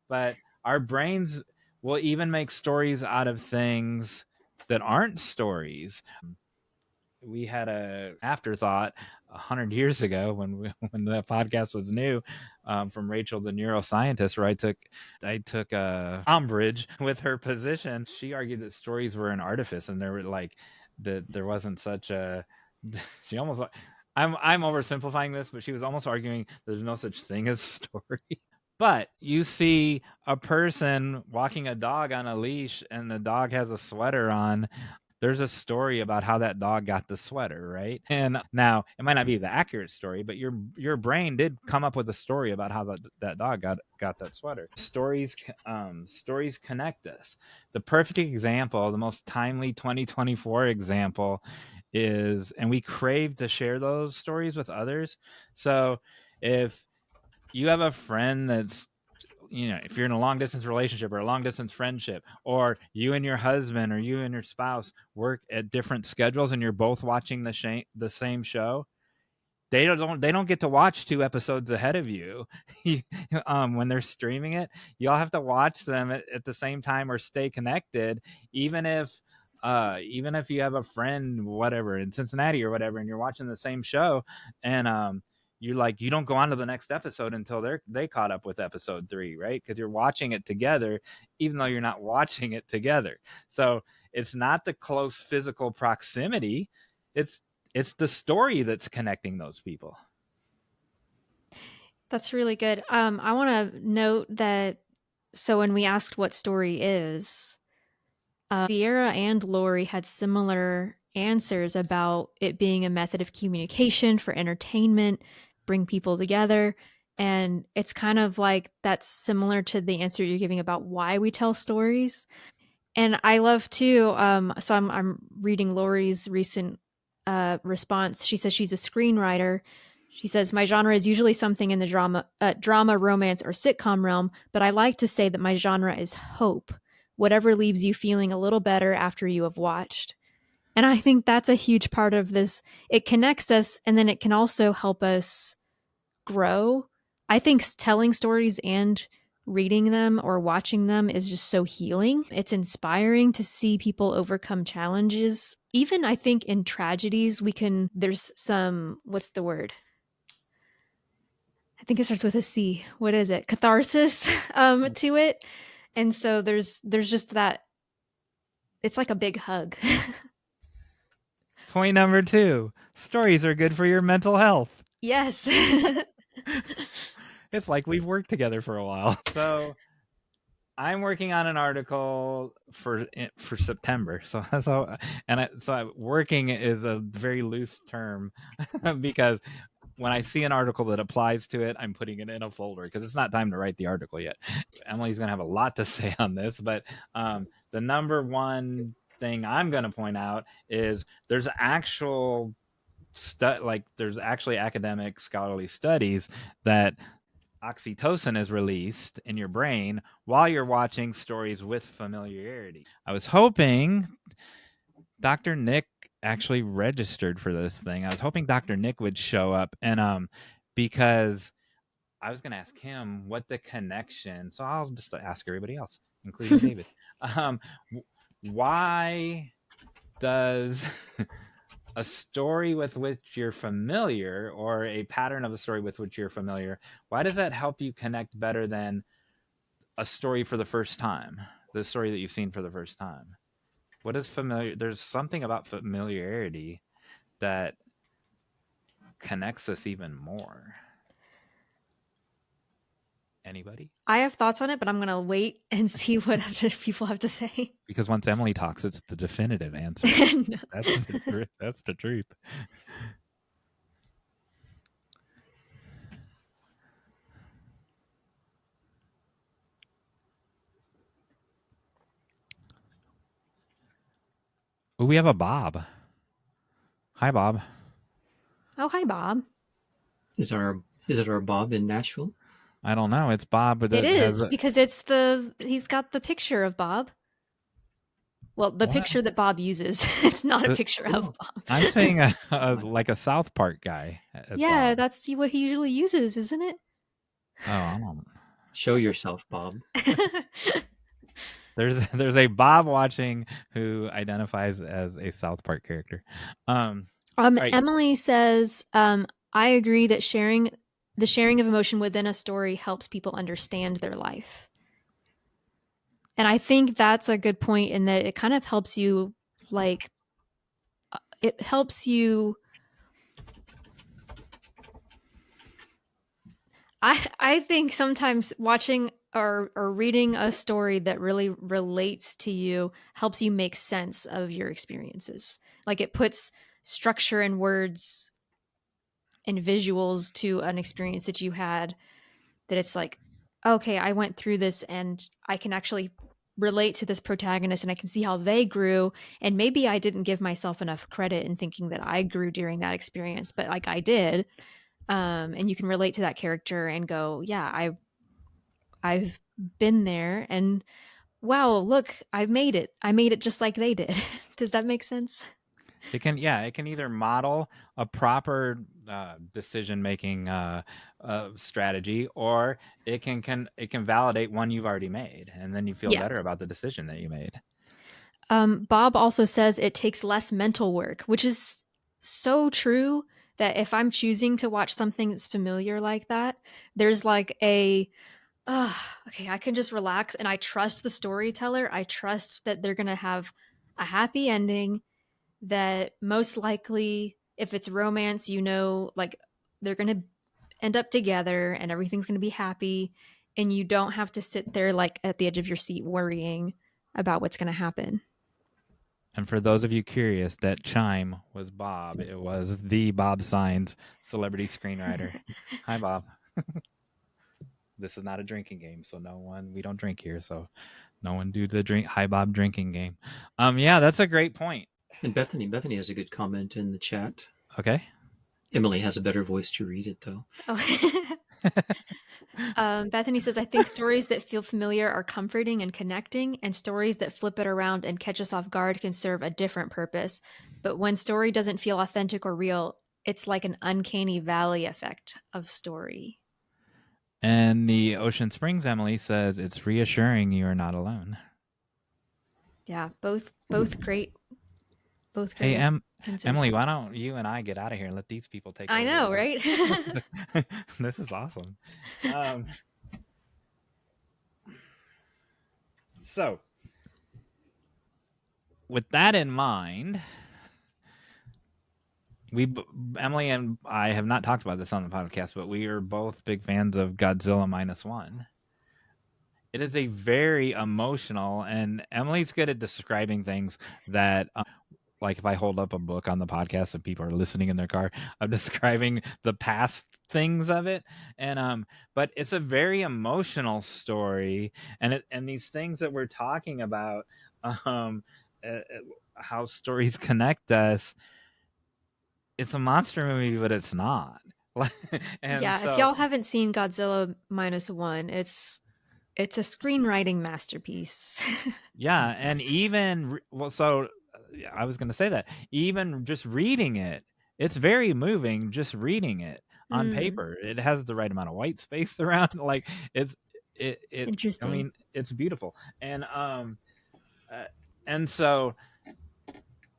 but our brains will even make stories out of things that aren't stories. We had a afterthought 100 years ago when the podcast was new, from Rachel, the neuroscientist, where I took umbrage with her position. She argued that stories were an artifice, and there wasn't such a. She almost. I'm oversimplifying this, but she was almost arguing there's no such thing as story. But you see a person walking a dog on a leash, and the dog has a sweater on. There's a story about how that dog got the sweater, right? And now it might not be the accurate story, but your brain did come up with a story about how that dog got that sweater. Stories connect us. The perfect example, the most timely 2024 example is, and we crave to share those stories with others. So if you have a friend that's, if you're in a long distance relationship or a long distance friendship, or you and your husband or you and your spouse work at different schedules and you're both watching the same show, they don't get to watch 2 episodes ahead of you. When they're streaming it, you all have to watch them at the same time or stay connected, even if you have a friend, whatever, in Cincinnati or whatever, and you're watching the same show, and you don't go on to the next episode until they caught up with episode 3, right? Because you're watching it together, even though you're not watching it together. So it's not the close physical proximity. It's it's the story that's connecting those people. That's really good. I want to note that, so when we asked what story is, Sierra and Lori had similar answers about it being a method of communication for entertainment, bring people together. And it's kind of like that's similar to the answer you're giving about why we tell stories. And I love too, so I'm reading Lori's recent response. She says she's a screenwriter. She says, my genre is usually something in the drama, romance, or sitcom realm, but I like to say that my genre is hope, whatever leaves you feeling a little better after you have watched. And I think that's a huge part of this. It connects us, and then it can also help us grow. I think telling stories and reading them or watching them is just so healing. It's inspiring to see people overcome challenges. Even I think in tragedies, there's some, what's the word? I think it starts with a C. What is it? Catharsis to it. And so there's just that, it's like a big hug. Point number 2, stories are good for your mental health. Yes. It's like we've worked together for a while. So I'm working on an article for September. So working is a very loose term because when I see an article that applies to it, I'm putting it in a folder because it's not time to write the article yet. Emily's going to have a lot to say on this, but the number one thing I'm going to point out is there's actually academic scholarly studies that oxytocin is released in your brain while you're watching stories with familiarity. I was hoping Dr. Nick actually registered for this thing. I was hoping Dr. Nick would show up, and because I was going to ask him what the connection. So I'll just ask everybody else, including David. Why does a story with which you're familiar, or a pattern of a story with which you're familiar, why does that help you connect better than a story for the first time, the story that you've seen for the first time? What is familiar? There's something about familiarity that connects us even more. Anybody? I have thoughts on it, but I'm going to wait and see what other people have to say. Because once Emily talks, it's the definitive answer. No. That's the truth. Oh, we have a Bob. Hi, Bob. Oh, hi, Bob. Is it our Bob in Nashville? I don't know. It's Bob, but it is because he's got the picture of Bob. Well, the picture that Bob uses. It's not a picture of Bob. I'm saying like a South Park guy. Yeah, Bob. that's what he usually uses, isn't it? Oh, I don't. Show yourself, Bob. There's a Bob watching who identifies as a South Park character. Right. Emily says, I agree that the sharing of emotion within a story helps people understand their life. And I think that's a good point in that it kind of helps you, it helps you. I think sometimes watching or reading a story that really relates to you helps you make sense of your experiences. Like it puts structure and words and visuals to an experience that you had, that it's like, okay, I went through this and I can actually relate to this protagonist and I can see how they grew. And maybe I didn't give myself enough credit in thinking that I grew during that experience, but like I did. And you can relate to that character and go, yeah, I've been there, and wow, look, I made it. I made it just like they did. Does that make sense? It can either model a proper decision-making strategy, or it can validate one you've already made, and then you feel better about the decision that you made. Bob also says it takes less mental work, which is so true, that if I'm choosing to watch something that's familiar like that, there's like okay, I can just relax and I trust the storyteller. I trust that they're going to have a happy ending, that most likely if it's romance, you know, like they're going to end up together and everything's going to be happy, and you don't have to sit there like at the edge of your seat worrying about what's going to happen. And for those of you curious, that chime was Bob. It was the Bob Saenz, celebrity screenwriter. Hi, Bob. This is not a drinking game, so we don't drink here, so no one do the Hi, Bob drinking game. Yeah, that's a great point. And Bethany has a good comment in the chat. Okay. Emily has a better voice to read it, though. Bethany says, I think stories that feel familiar are comforting and connecting, and stories that flip it around and catch us off guard can serve a different purpose. But when story doesn't feel authentic or real, it's like an uncanny valley effect of story. And the Ocean Springs Emily says, it's reassuring you are not alone. Yeah, both great. Both great. Hey, answers. Emily, why don't you and I get out of here and let these people take over? I know, right? This is awesome. So, with that in mind, Emily and I have not talked about this on the podcast, but we are both big fans of Godzilla -1. It is a very emotional, and Emily's good at describing things that, like if I hold up a book on the podcast and people are listening in their car, I'm describing the past things of it. And but it's a very emotional story, and these things that we're talking about, how stories connect us. It's a monster movie, but it's not. If y'all haven't seen Godzilla -1, it's a screenwriting masterpiece. Yeah, and even I was going to say that even just reading it, it's very moving. Just reading it on paper, it has the right amount of white space around. Like it interesting. I mean, it's beautiful, and so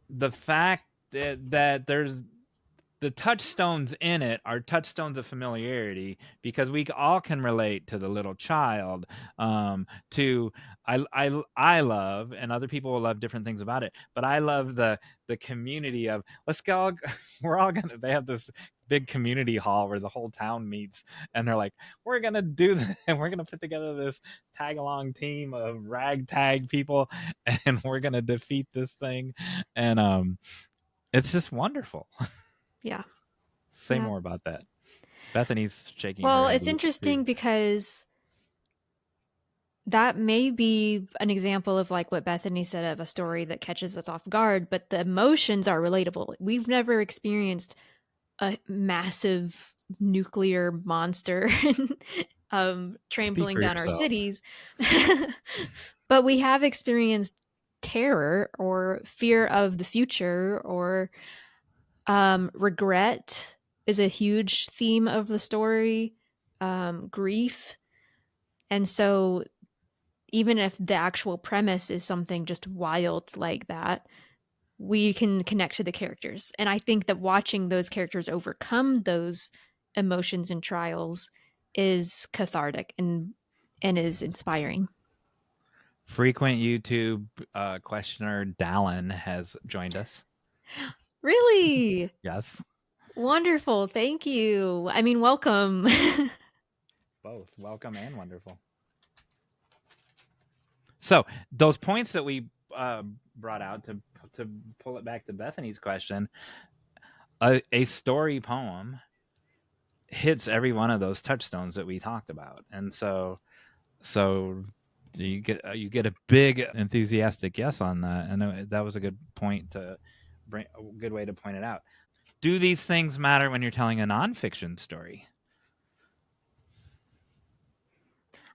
the fact that there's the touchstones in it are touchstones of familiarity, because we all can relate to the little child. To I love, and other people will love different things about it, but I love the community of let's go. We're all gonna. They have this big community hall where the whole town meets, and they're like, we're gonna do this, and we're gonna put together this tag along team of ragtag people, and we're gonna defeat this thing, and it's just wonderful. Yeah. Say more about that. Bethany's shaking. Well, it's interesting because that may be an example of like what Bethany said, of a story that catches us off guard, but the emotions are relatable. We've never experienced a massive nuclear monster trampling down our cities, but we have experienced terror or fear of the future, or regret is a huge theme of the story, grief. And so even if the actual premise is something just wild like that, we can connect to the characters. And I think that watching those characters overcome those emotions and trials is cathartic and is inspiring. Frequent YouTube questioner Dallin has joined us. Really? Yes. Wonderful. Thank you. I mean, welcome. Both welcome and wonderful. So those points that we brought out to pull it back to Bethany's question, a story poem hits every one of those touchstones that we talked about, and so you get a big enthusiastic yes on that, and that was a good point to bring, a good way to point it out. Do these things matter when you're telling a nonfiction story?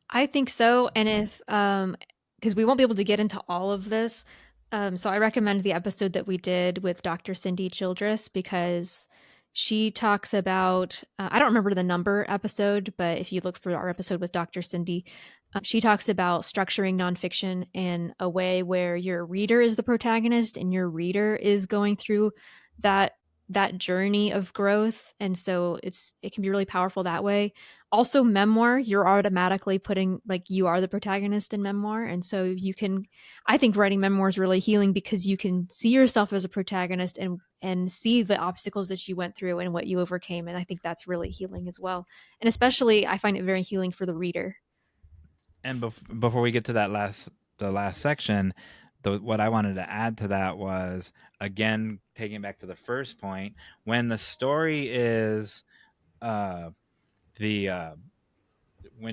I think so, and if because we won't be able to get into all of this, so I recommend the episode that we did with Dr. Cindy Childress, because she talks about, I don't remember the number episode, but if you look for our episode with Dr. Cindy, she talks about structuring nonfiction in a way where your reader is the protagonist and your reader is going through that that journey of growth. And so it can be really powerful that way. Also, memoir, you're automatically putting, like, you are the protagonist in memoir. And so I think writing memoir is really healing because you can see yourself as a protagonist and see the obstacles that you went through and what you overcame. And I think that's really healing as well. And especially I find it very healing for the reader. And before we get to the last section, what I wanted to add to that was, again, taking back to the first point, when the story is when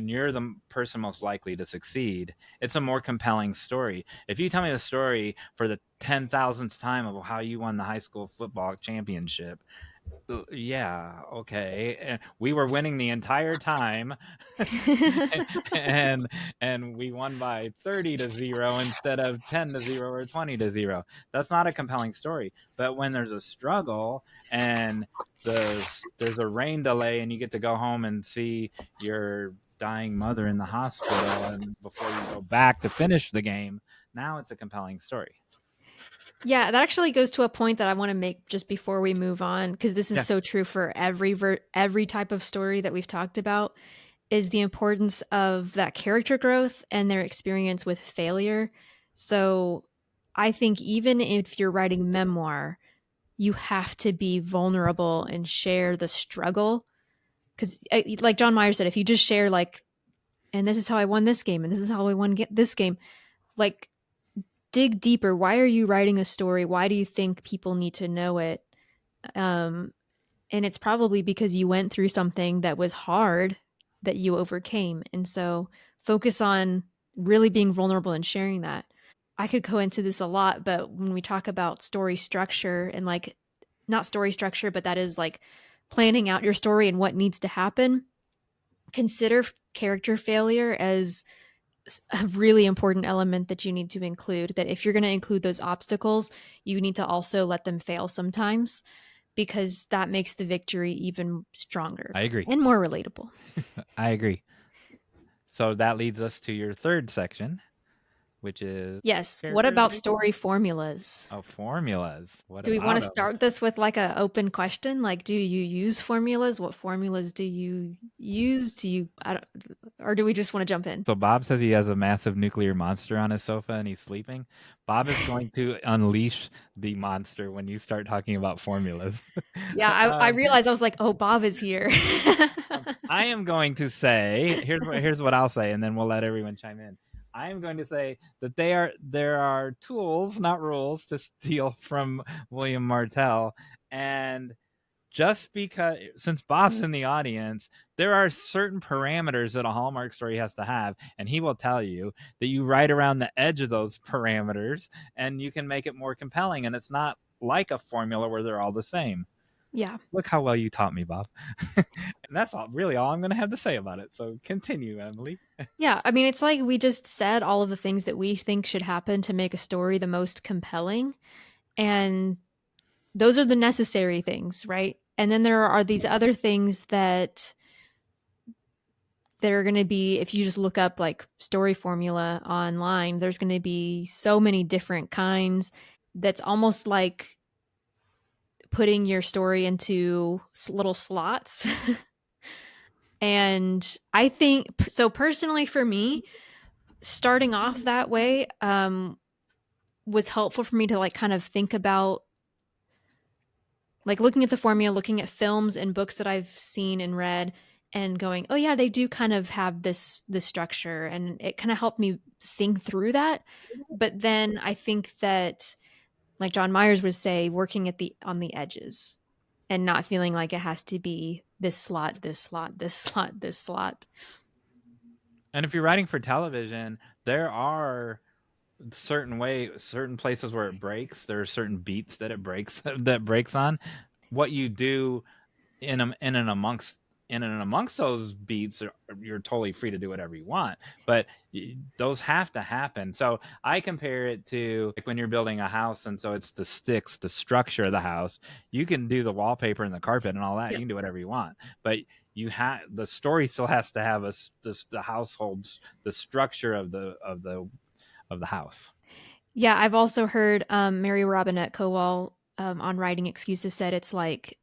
you're the person most likely to succeed, it's a more compelling story. If you tell me the story for the 10,000th time of how you won the high school football championship, yeah, okay, and we were winning the entire time, and we won by 30-0 instead of 10-0 or 20-0. That's not a compelling story. But when there's a struggle and there's a rain delay and you get to go home and see your dying mother in the hospital and before you go back to finish the game, now it's a compelling story. Yeah, that actually goes to a point that I want to make just before we move on, because this is so true for every type of story that we've talked about, is the importance of that character growth and their experience with failure. So I think even if you're writing memoir, you have to be vulnerable and share the struggle. Because like Jon Meyers said, if you just share like, and this is how I won this game, and this is how I won this game, like, dig deeper. Why are you writing a story? Why do you think people need to know it? And it's probably because you went through something that was hard that you overcame. And so focus on really being vulnerable and sharing that. I could go into this a lot, but when we talk about story structure and like, not story structure, but that is like planning out your story and what needs to happen, consider character failure as a really important element that you need to include. That if you're going to include those obstacles, you need to also let them fail sometimes, because that makes the victory even stronger. I agree. And more relatable. I agree. So that leads us to your third section, which is... Yes. What about story formulas? Oh, formulas. Do we want to start this with like an open question? Like, do you use formulas? What formulas do you use? Or do we just want to jump in? So Bob says he has a massive nuclear monster on his sofa and he's sleeping. Bob is going to unleash the monster when you start talking about formulas. Yeah, I realized, I was like, oh, Bob is here. I am going to say, here's what I'll say, and then we'll let everyone chime in. I am going to say that there are tools, not rules, to steal from William Martell. And just because, since Bob's in the audience, there are certain parameters that a Hallmark story has to have, and he will tell you that you write around the edge of those parameters and you can make it more compelling. And it's not like a formula where they're all the same. Yeah. Look how well you taught me, Bob. And that's really all I'm going to have to say about it. So continue, Emily. Yeah. I mean, it's like we just said all of the things that we think should happen to make a story the most compelling. And those are the necessary things, right? And then there are these other things that are going to be, if you just look up like story formula online, there's going to be so many different kinds. That's almost like putting your story into little slots. And I think, so personally for me, starting off that way was helpful for me to like kind of think about, like, looking at the formula, looking at films and books that I've seen and read and going, oh yeah, they do kind of have this structure. And it kind of helped me think through that. But then I think that, like Jon Meyers would say, working on the edges and not feeling like it has to be this slot, this slot, this slot, this slot. And if you're writing for television, there are certain places where it breaks. There are certain beats that it breaks on. What you do in and amongst those beats, you're totally free to do whatever you want, but those have to happen. So I compare it to like when you're building a house, and so it's the sticks, the structure of the house. You can do the wallpaper and the carpet and all that. Yep. You can do whatever you want, but the story still has to have the households, the structure of the house. Yeah, I've also heard Mary Robinette Kowal on Writing Excuses said it's like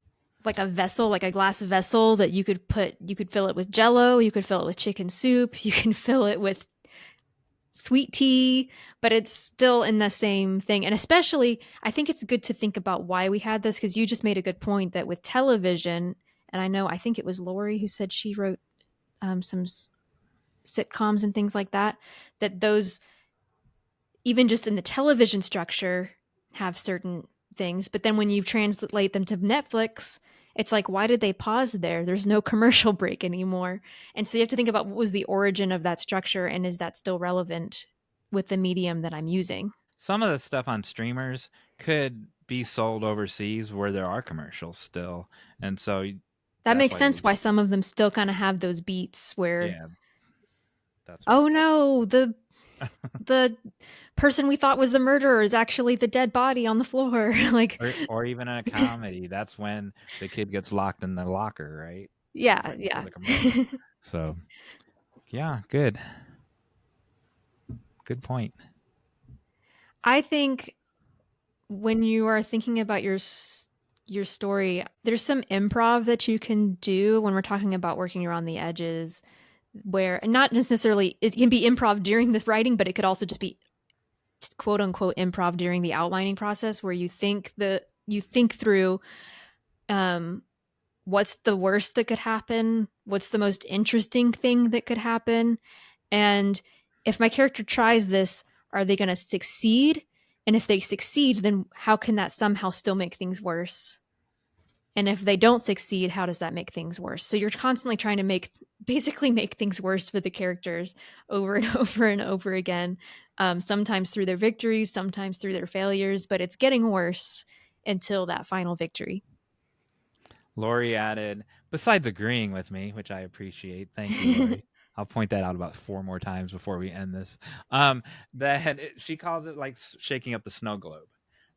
a vessel, like a glass vessel that you could fill it with Jell-O, you could fill it with chicken soup, you can fill it with sweet tea, but it's still in the same thing. And especially, I think it's good to think about why we had this, because you just made a good point that with television, and I think it was Lori who said she wrote some sitcoms and things like that, that those, even just in the television structure, have certain things. But then when you translate them to Netflix, it's like, why did they pause there? There's no commercial break anymore. And so you have to think about what was the origin of that structure, and is that still relevant with the medium that I'm using? Some of the stuff on streamers could be sold overseas where there are commercials still. And so that makes sense why some of them still kind of have those beats where, yeah, that's oh no, the person we thought was the murderer is actually the dead body on the floor. Like, or even in a comedy, that's when the kid gets locked in the locker, right? Yeah, yeah. So, yeah, good point. I think when you are thinking about your story, there's some improv that you can do when we're talking about working around the edges, where, and not necessarily, it can be improv during the writing, but it could also just be quote unquote improv during the outlining process, where you think through what's the worst that could happen, what's the most interesting thing that could happen, and if my character tries this, are they going to succeed? And if they succeed, then how can that somehow still make things worse? And if they don't succeed, how does that make things worse? So you're constantly trying to make things worse for the characters over and over and over again, sometimes through their victories, sometimes through their failures, but it's getting worse until that final victory. Lori added, besides agreeing with me, which I appreciate. Thank you, Lori. I'll point that out about 4 more times before we end this. That she calls it like shaking up the snow globe,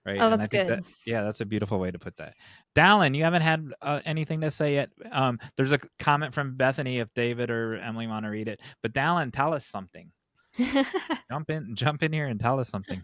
right? Oh, that's good. That's a beautiful way to put that. Dallin, you haven't had anything to say yet. There's a comment from Bethany if David or Emily want to read it. But Dallin, tell us something. Jump in here and tell us something.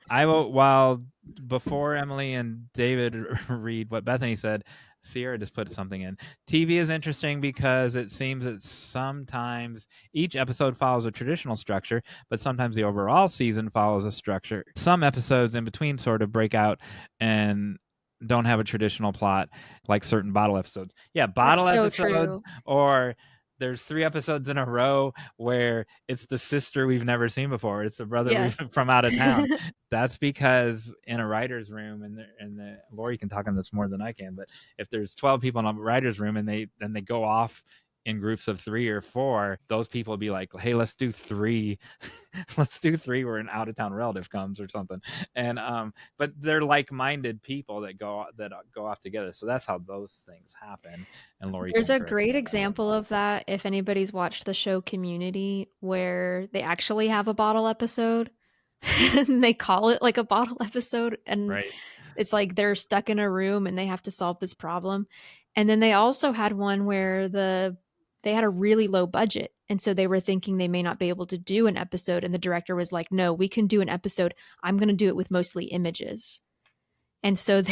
I will, while before Emily and David read what Bethany said, Sierra just put something in. TV is interesting because it seems that sometimes each episode follows a traditional structure, but sometimes the overall season follows a structure. Some episodes in between sort of break out and don't have a traditional plot, like certain bottle episodes. Yeah, bottle episodes, true. Or there's 3 episodes in a row where it's the sister we've never seen before. It's the brother from out of town. That's because in a writer's room, and Lori can talk on this more than I can, but if there's 12 people in a writer's room and they go off in groups of 3 or 4, those people will be like, hey, let's do 3. Let's do 3 where an out-of-town relative comes or something. And but they're like-minded people that go off together. So that's how those things happen. And Lori, there's a great example of that if anybody's watched the show Community, where they actually have a bottle episode. And they call it like a bottle episode, and it's like they're stuck in a room and they have to solve this problem. And then they also had one where they had a really low budget, and so they were thinking they may not be able to do an episode, and the director was like, no, we can do an episode. I'm going to do it with mostly images. And so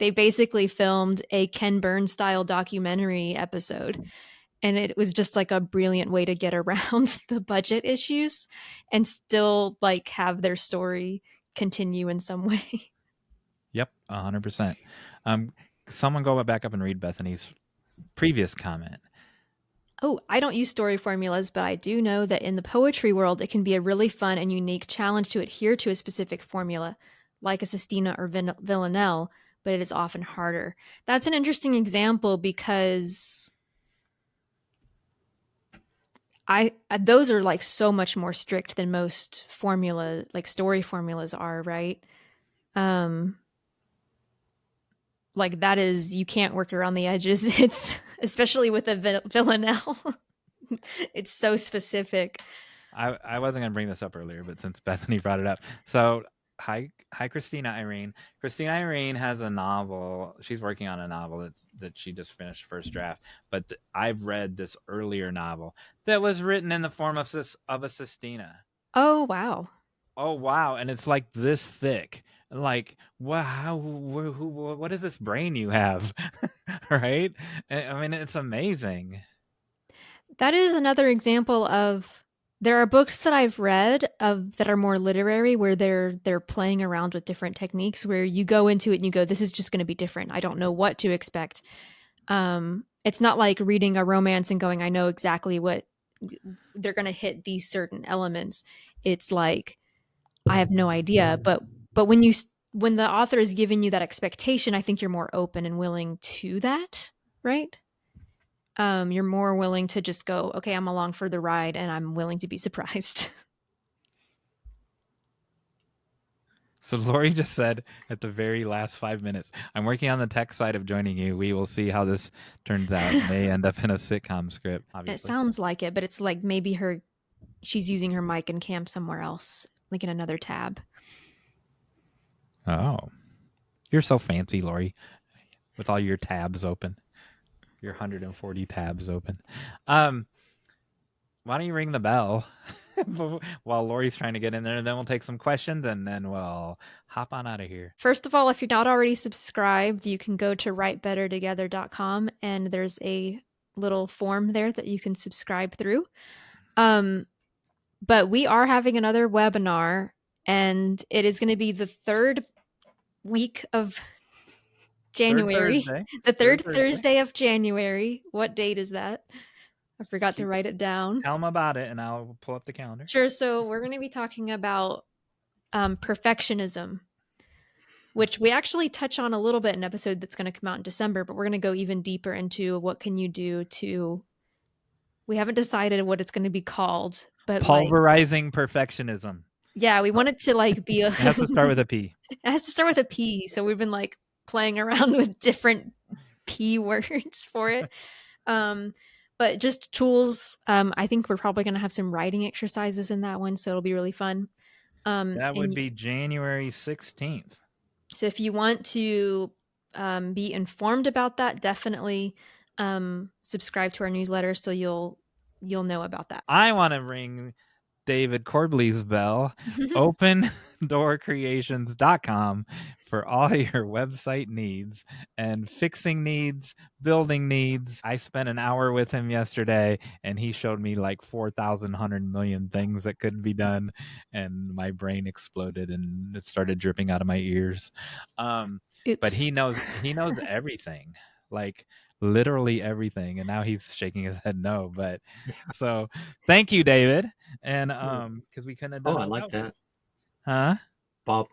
they basically filmed a Ken Burns style documentary episode. And it was just like a brilliant way to get around the budget issues and still like have their story continue in some way. Yep, 100%. Someone go back up and read Bethany's previous comment. Oh, I don't use story formulas, but I do know that in the poetry world, it can be a really fun and unique challenge to adhere to a specific formula, like a Sestina or Villanelle, but it is often harder. That's an interesting example because those are like so much more strict than most formula, like story formulas are, right? Like that is, you can't work around the edges. It's especially with a Villanelle. It's so specific. I wasn't going to bring this up earlier, but since Bethany brought it up. So hi Christina Irene. Christina Irene has a novel. She's working on a novel that she just finished first draft. But I've read this earlier novel that was written in the form of a Sestina. Oh, wow. Oh, wow. And it's like this thick. like, wow, what is this brain you have? Right? I mean, it's amazing. That is another example of, there are books that I've read of that are more literary, where they're playing around with different techniques, where you go into it and you go, this is just going to be different. I don't know what to expect. It's not like reading a romance and going, I know exactly what they're going to hit, these certain elements. It's like, I have no idea. But when the author is giving you that expectation, I think you're more open and willing to that, right? You're more willing to just go, okay, I'm along for the ride and I'm willing to be surprised. So Lori just said at the very last 5 minutes, I'm working on the tech side of joining you. We will see how this turns out. It may end up in a sitcom script, obviously. It sounds like it, but it's like maybe she's using her mic and cam somewhere else, like in another tab. Oh, you're so fancy, Lori, with all your tabs open. Your 140 tabs open. Why don't you ring the bell while Lori's trying to get in there, and then we'll take some questions, and then we'll hop on out of here. First of all, if you're not already subscribed, you can go to writebettertogether.com, and there's a little form there that you can subscribe through. But we are having another webinar, and it is going to be the third week of January. The third Thursday of January. What date is that? I forgot to write it down. Tell them about it and I'll pull up the calendar. Sure. So we're going to be talking about perfectionism, which we actually touch on a little bit in an episode that's going to come out in December, but we're going to go even deeper into what can you do to, we haven't decided what it's going to be called, but pulverizing perfectionism. Yeah, we want it to like be it has to start with a P. It has to start with a P. So we've been like playing around with different P words for it. But just tools. I think we're probably going to have some writing exercises in that one, so it'll be really fun. That would be January 16th. So if you want to be informed about that, definitely subscribe to our newsletter so you'll know about that. I want to ring David Corbly's bell. OpenDoorCreations.com for all your website needs and fixing needs, building needs. I spent an hour with him yesterday and he showed me like 4,100,000,000 things that could be done, and my brain exploded and it started dripping out of my ears. But he knows everything, like literally everything, and now he's shaking his head no. But so thank you, David. And because we couldn't have done I like that. Huh? Bob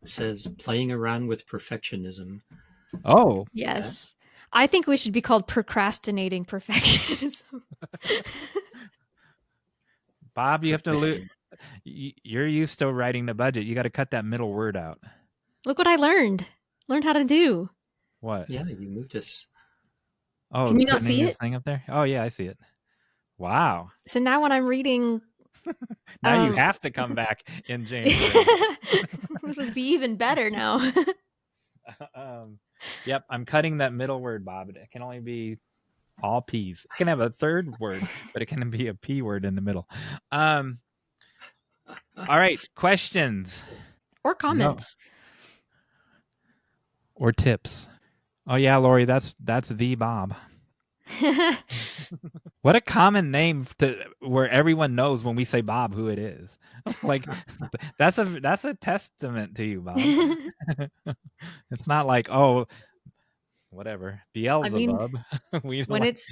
says playing around with perfectionism. Oh yes, I think we should be called procrastinating perfectionism. Bob, you have to you're used to writing the budget. You got to cut that middle word out. Look what I learned how to do. What? Yeah, you moved us. Oh, can you not see it? Thing up there? Oh yeah, I see it. Wow. So now when I'm reading, now you have to come back in January. It'll be even better now. Yep, I'm cutting that middle word, Bob. It can only be all P's. It can have a third word, but it can be a P word in the middle. All right, questions or comments or tips. Oh yeah, Lori, that's the Bob. What a common name where everyone knows when we say Bob who it is. Like that's a testament to you, Bob. It's not like, oh, whatever, Beelzebub. I mean, when it's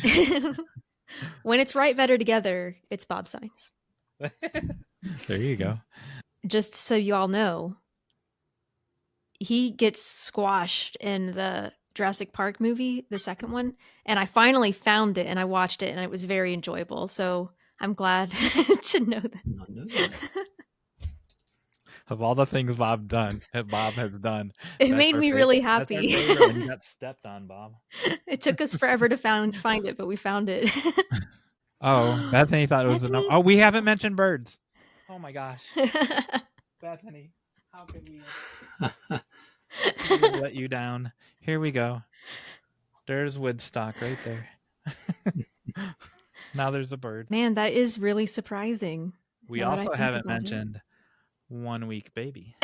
when it's Right Better Together, it's Bob Saenz. There you go. Just so you all know, he gets squashed in the Jurassic Park movie, the second one, and I finally found it and I watched it and it was very enjoyable. So I'm glad to know that. Of all the things Bob has done, it made me really happy. When you got stepped on, Bob. It took us forever to find it, but we found it. Oh, Bethany thought it was enough. Oh, we haven't mentioned birds. Oh my gosh, Bethany, how could we let you down? Here we go. There's Woodstock right there. Now there's a bird. Man, that is really surprising. We also haven't mentioned 1 week baby.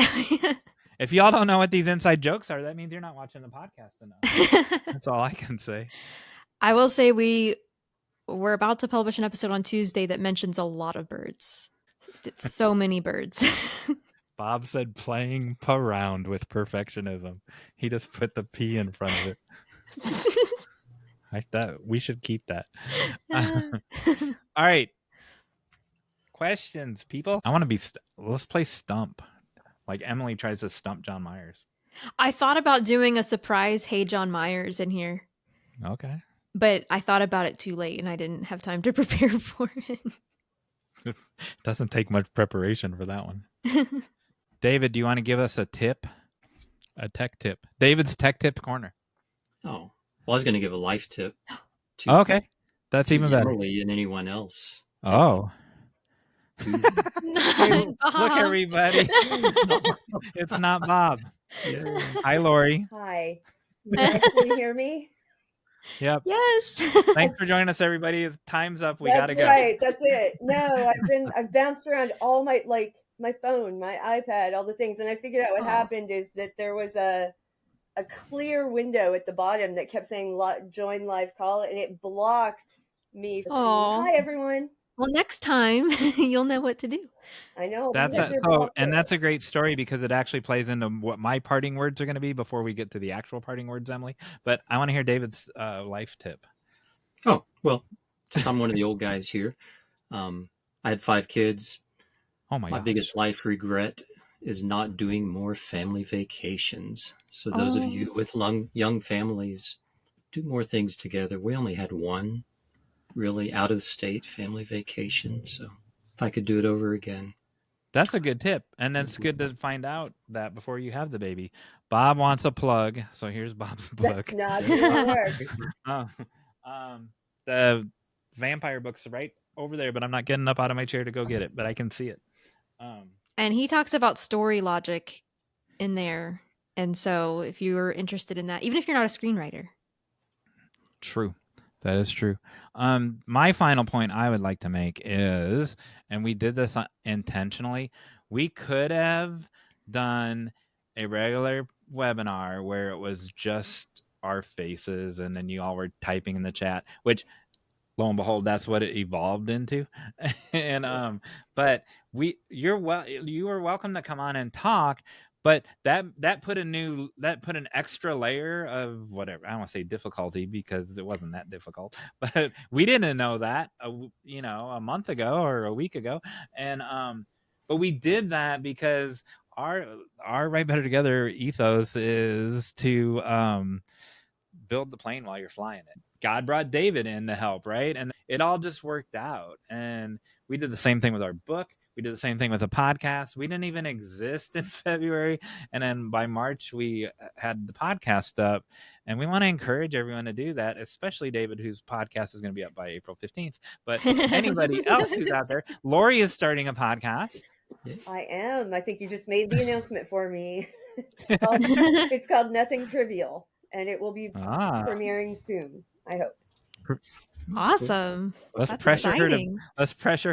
If y'all don't know what these inside jokes are, that means you're not watching the podcast enough. That's all I can say. I will say we're about to publish an episode on Tuesday that mentions a lot of birds. It's so many birds. Bob said playing around with perfectionism. He just put the P in front of it. Like that. We should keep that. All right. Questions, people. I want to be. Let's play Stump. Like Emily tries to stump Jon Meyers. I thought about doing a surprise Hey Jon Meyers in here. Okay. But I thought about it too late and I didn't have time to prepare for it. It doesn't take much preparation for that one. David, do you want to give us a tip? A tech tip. David's tech tip corner. Oh, well, I was going to give a life tip. Okay. That's even better. Emily and anyone else. Oh. Look, everybody. It's not Bob. Yeah. Hi, Lori. Hi. You actually hear me? Yep. Yes. Thanks for joining us, everybody. Time's up. We gotta go. Right. That's it. No, I've bounced around all my phone, my iPad, all the things, and I figured out what happened is that there was a clear window at the bottom that kept saying join live call, and it blocked me. Hi, everyone. Well, next time you'll know what to do. I know. That's a great story because it actually plays into what my parting words are going to be before we get to the actual parting words, Emily. But I want to hear David's life tip. Oh, well, since I'm one of the old guys here, I had 5 kids. Oh my gosh. Biggest life regret is not doing more family vacations. So those of you with young families, do more things together. We only had one really out-of-state family vacation. So if I could do it over again. That's a good tip. And that's good to find out that before you have the baby. Bob wants a plug. So here's Bob's plug. That's not how it works. The vampire book's right over there, but I'm not getting up out of my chair to go get it, but I can see it. And he talks about story logic in there. And so if you're interested in that, even if you're not a screenwriter. True. That is true. My final point I would like to make is, and we did this intentionally, we could have done a regular webinar where it was just our faces and then you all were typing in the chat, which lo and behold, that's what it evolved into. And but you were welcome to come on and talk. But that put an extra layer of whatever. I don't want to say difficulty because it wasn't that difficult, but we didn't know that a month ago or a week ago, and but we did that because our Write Better Together ethos is to build the plane while you're flying it. God brought David in to help, right? And it all just worked out. And we did the same thing with our book. We did the same thing with the podcast. We didn't even exist in February. And then by March, we had the podcast up. And we want to encourage everyone to do that, especially David, whose podcast is going to be up by April 15th. But anybody else who's out there, Lori is starting a podcast. I am. I think you just made the announcement for me. It's called Nothing Trivial, and it will be premiering soon, I hope. Awesome. Let's pressure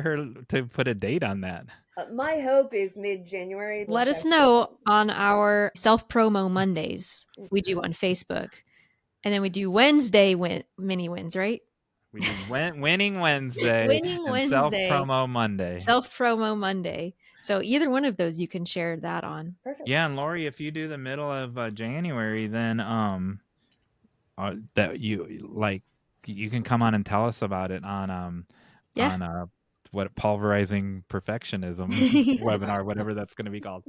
her to put a date on that. My hope is mid-January. Let us know on our self-promo Mondays we do on Facebook. And then we do Wednesday mini wins, right? We do winning Wednesday and self-promo Monday. Self-promo Monday. So either one of those you can share that on. Perfect. Yeah, and Lori, if you do the middle of January, then that you can come on and tell us about it on what pulverizing perfectionism webinar, whatever that's going to be called,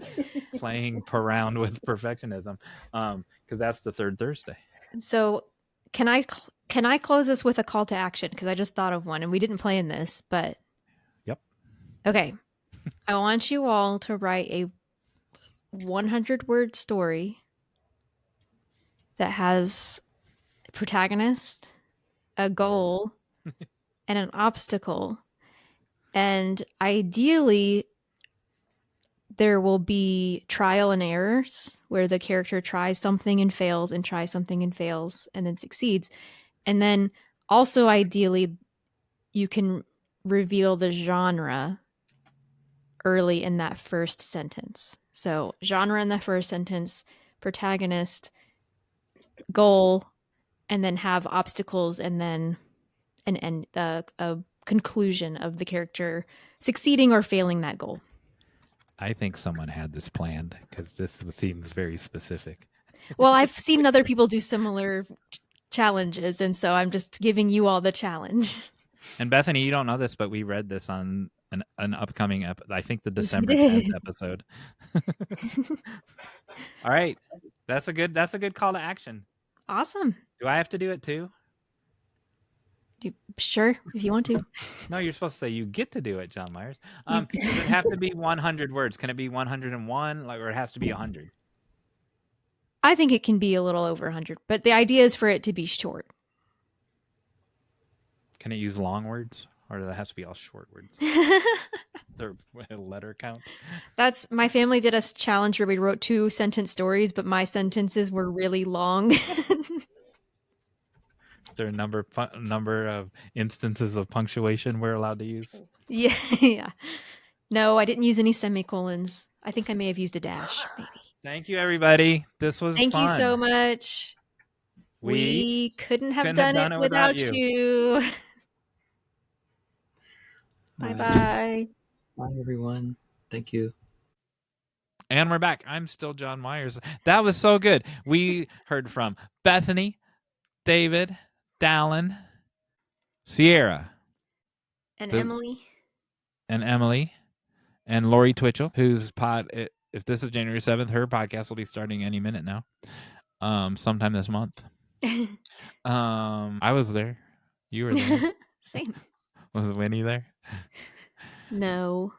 playing around with perfectionism, because that's the third Thursday. So can I close this with a call to action? Because I just thought of one, and we didn't plan this, but yep. Okay, I want you all to write a 100-word story that has a protagonist, a goal, and an obstacle. And ideally, there will be trial and errors where the character tries something and fails and tries something and fails and then succeeds. And then also ideally, you can reveal the genre early in that first sentence. So genre in the first sentence, protagonist, goal, and then have obstacles, and then an end, a conclusion of the character succeeding or failing that goal. I think someone had this planned because this seems very specific. Well, I've seen other people do similar challenges, and so I'm just giving you all the challenge. And Bethany, you don't know this, but we read this on an upcoming I think the December 10th episode. All right. That's a good call to action. Awesome. Do I have to do it too? Sure, if you want to. No, you're supposed to say you get to do it, Jon Meyers. Does it have to be 100 words? Can it be 101, or it has to be 100? I think it can be a little over 100, but the idea is for it to be short. Can it use long words, or does it have to be all short words? Their letter count. That's my family did a challenge where we wrote 2-sentence stories, but my sentences were really long. Is there a number of instances of punctuation we're allowed to use? Yeah. No, I didn't use any semicolons. I think I may have used a dash, maybe. Thank you, everybody. This was Thank fun. you so much. We couldn't have done it without you. Bye-bye. Bye, everyone. Thank you. And we're back. I'm still Jon Meyers. That was so good. We heard from Bethany, David, Dallin, Sierra, and Emily, and Lori Twichell, whose if this is January 7th, her podcast will be starting any minute now, sometime this month. I was there. You were there. Same. Was Winnie there? No.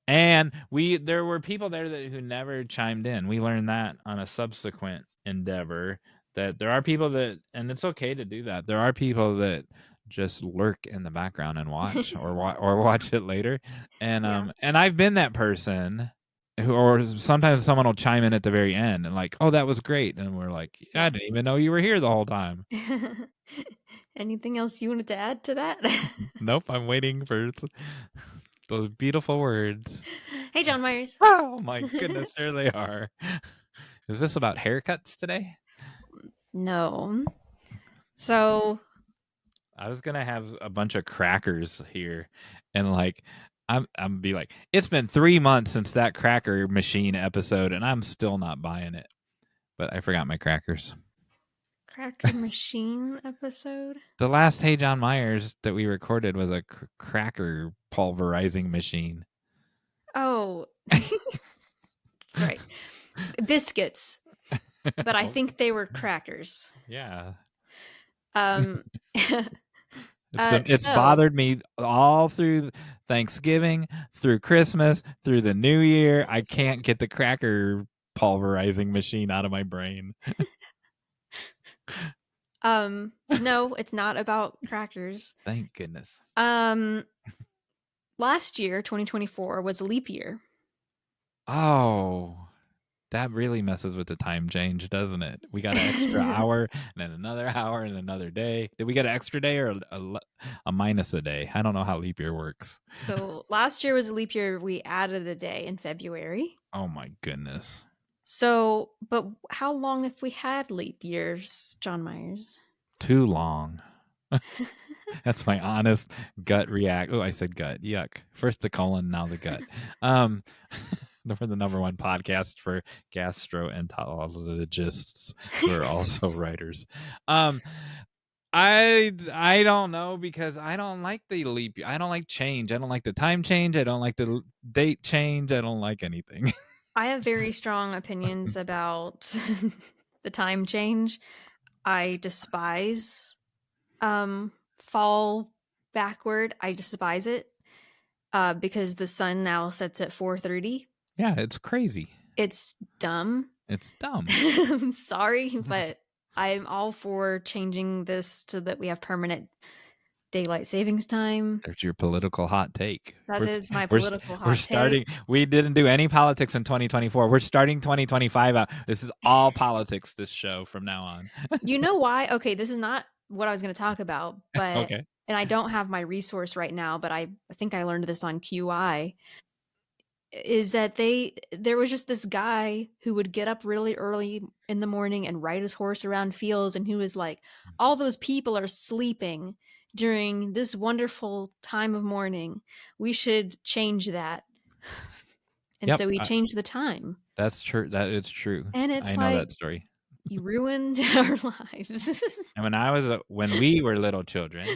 And there were people there who never chimed in. We learned that on a subsequent endeavor, that there are people that, and it's okay to do that. There are people that just lurk in the background and watch or watch it later. And and I've been that person or sometimes someone will chime in at the very end and like, oh, that was great. And we're like, I didn't even know you were here the whole time. Anything else you wanted to add to that? Nope. I'm waiting for those beautiful words. Hey, Jon Meyers. Oh my goodness. There they are. Is this about haircuts today? No. So I was gonna have a bunch of crackers here, and like I'm be like, it's been 3 months since that cracker machine episode, and I'm still not buying it. But I forgot my crackers. Cracker machine episode? The last Hey Jon Meyers that we recorded was a cracker pulverizing machine. Oh, that's right. Biscuits. But I think they were crackers. Yeah. It's bothered me all through Thanksgiving, through Christmas, through the New Year. I can't get the cracker pulverizing machine out of my brain. No, it's not about crackers. Thank goodness. Last year, 2024, was a leap year. Oh, that really messes with the time change, doesn't it? We got an extra hour and then another hour and another day. Did we get an extra day or a minus a day? I don't know how leap year works. So last year was a leap year. We added a day in February. Oh my goodness. So, but how long have we had leap years, Jon Meyers? Too long. That's my honest gut react. Oh, I said gut. Yuck. First the colon, now the gut. We're the number one podcast for gastroenterologists who are also writers. I don't know, because I don't like the leap year. I don't like change. I don't like the time change. I don't like the date change. I don't like anything. I have very strong opinions about the time change. I despise fall backward. I despise it because the sun now sets at 4:30. Yeah, it's crazy. It's dumb. It's dumb. I'm sorry, but I'm all for changing this so that we have permanent daylight savings time. There's your political hot take. That is my political hot take. We didn't do any politics in 2024. We're starting 2025 out. This is all politics, this show, from now on. You know why? Okay, this is not what I was going to talk about, but okay. And I don't have my resource right now, but I think I learned this on QI. is that there was just this guy who would get up really early in the morning and ride his horse around fields, and he was like, all those people are sleeping during this wonderful time of morning. We should change that. And so he changed the time. That's true. That is true. And it's I know that story. You ruined our lives. And when we were little children,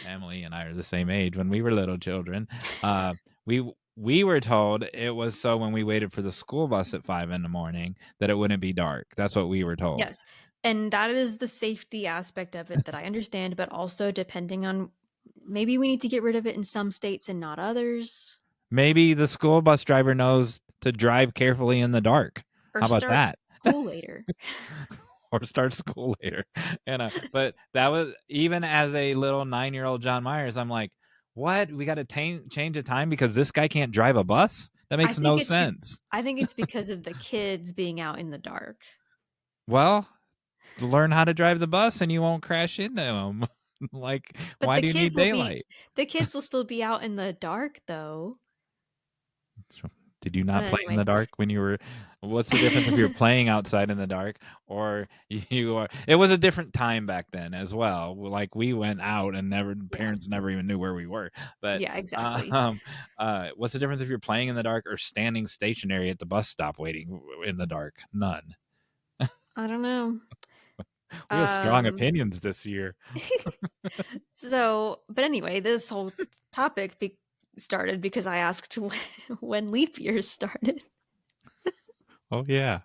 Emily and I are the same age. When we were little children, we were told it was so when we waited for the school bus at 5 a.m. that it wouldn't be dark. That's what we were told. Yes. And that is the safety aspect of it that I understand, but also depending on, maybe we need to get rid of it in some states and not others. Maybe the school bus driver knows to drive carefully in the dark. Or how about that? School later. Or start school later. But that was, even as a little 9-year-old Jon Meyers, I'm like, what? We got to change the time because this guy can't drive a bus? That makes no sense. I think it's because of the kids being out in the dark. Well, learn how to drive the bus and you won't crash into them. But why do you need daylight? The kids will still be out in the dark, though. Did you not play in the dark when you were? What's the difference if you're playing outside in the dark or you are? It was a different time back then as well. Like we went out and parents never even knew where we were. But yeah, exactly. What's the difference if you're playing in the dark or standing stationary at the bus stop waiting in the dark? None. I don't know. We have strong opinions this year. But anyway, this whole topic started because I asked when leap years started. Oh yeah.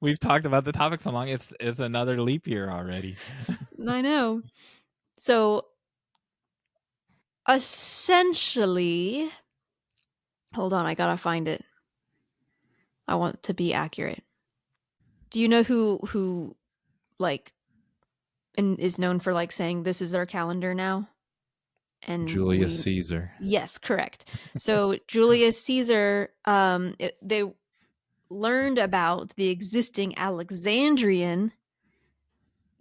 We've talked about the topic so long. It's another leap year already. I know. So essentially, hold on, I gotta find it. I want to be accurate. Do you know who like and is known for like saying this is our calendar now? And Julius Caesar. Yes, correct. So Julius Caesar, they learned about the existing Alexandrian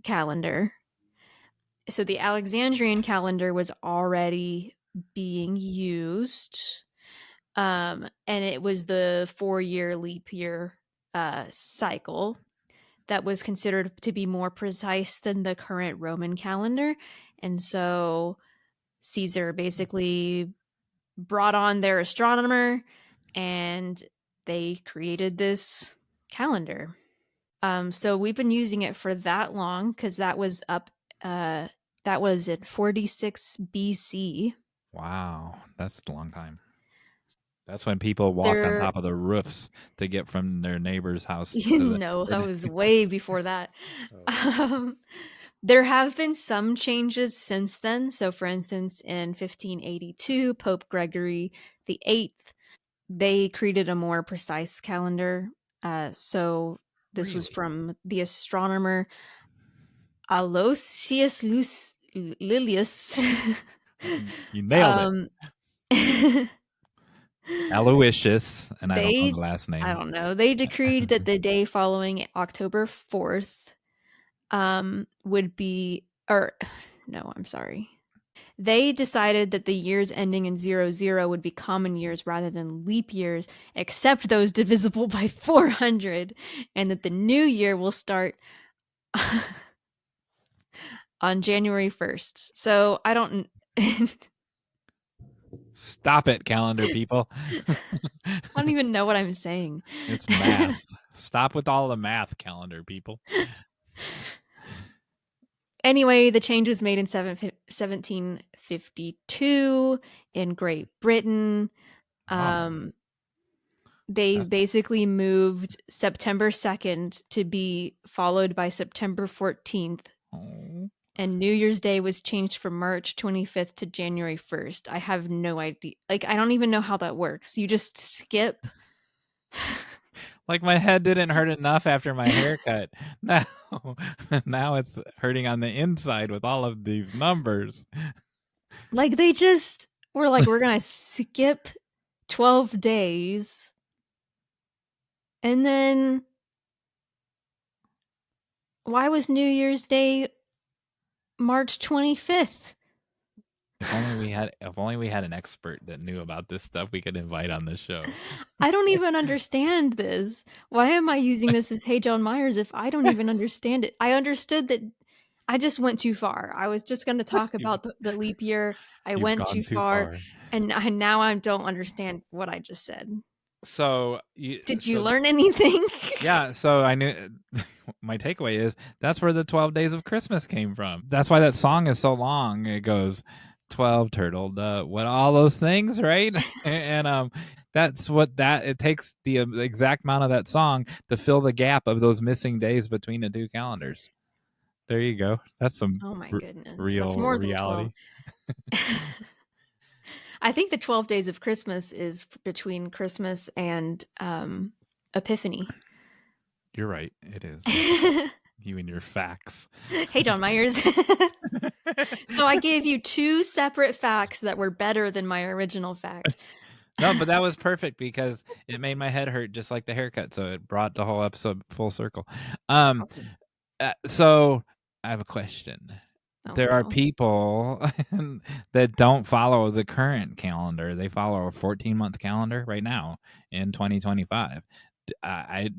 calendar. So the Alexandrian calendar was already being used, and it was the 4-year leap year cycle that was considered to be more precise than the current Roman calendar. And so Caesar basically brought on their astronomer and they created this calendar. So we've been using it for that long because that was that was in 46 BC. Wow, that's a long time. That's when people walked on top of the roofs to get from their neighbor's house. No, that was way before that. There have been some changes since then. So, for instance, in 1582, Pope Gregory VIII, they created a more precise calendar. So this was from the astronomer Aloysius Lilius. You nailed it. Aloysius, and I don't know the last name. I don't know. They decreed that the day following October 4th would be, or no, I'm sorry. They decided that the years ending in 00 would be common years rather than leap years, except those divisible by 400, and that the new year will start on January 1st. So I don't... Stop it, calendar people. I don't even know what I'm saying. It's math. Stop with all the math, calendar people. Anyway, the change was made in 1752 in Great Britain. They basically moved September 2nd to be followed by September 14th. Oh. And New Year's Day was changed from March 25th to January 1st. I have no idea. Like, I don't even know how that works. You just skip. Like my head didn't hurt enough after my haircut. Now it's hurting on the inside with all of these numbers. Like they just were like, we're going to skip 12 days. And then why was New Year's Day March 25th? If only we had an expert that knew about this stuff we could invite on this show. I don't even understand this. Why am I using this as Hey Jon Meyers if I don't even understand it? I understood that I just went too far. I was just going to talk about the leap year. I went too far. And now I don't understand what I just said. So did you learn anything? Yeah, so I knew my takeaway is that's where the 12 days of Christmas came from. That's why that song is so long. It goes 12 turtle dove, what all those things, right? And that's what it takes the exact amount of that song to fill the gap of those missing days between the two calendars. There you go. That's some oh my goodness. real that's more reality. I think the 12 days of Christmas is between Christmas and Epiphany. You're right. It is. You and your facts. Hey, Jon Meyers. So I gave you 2 separate facts that were better than my original fact. No, but that was perfect because it made my head hurt just like the haircut. So it brought the whole episode full circle. Awesome. So I have a question. There are people that don't follow the current calendar. They follow a 14-month calendar right now in 2025.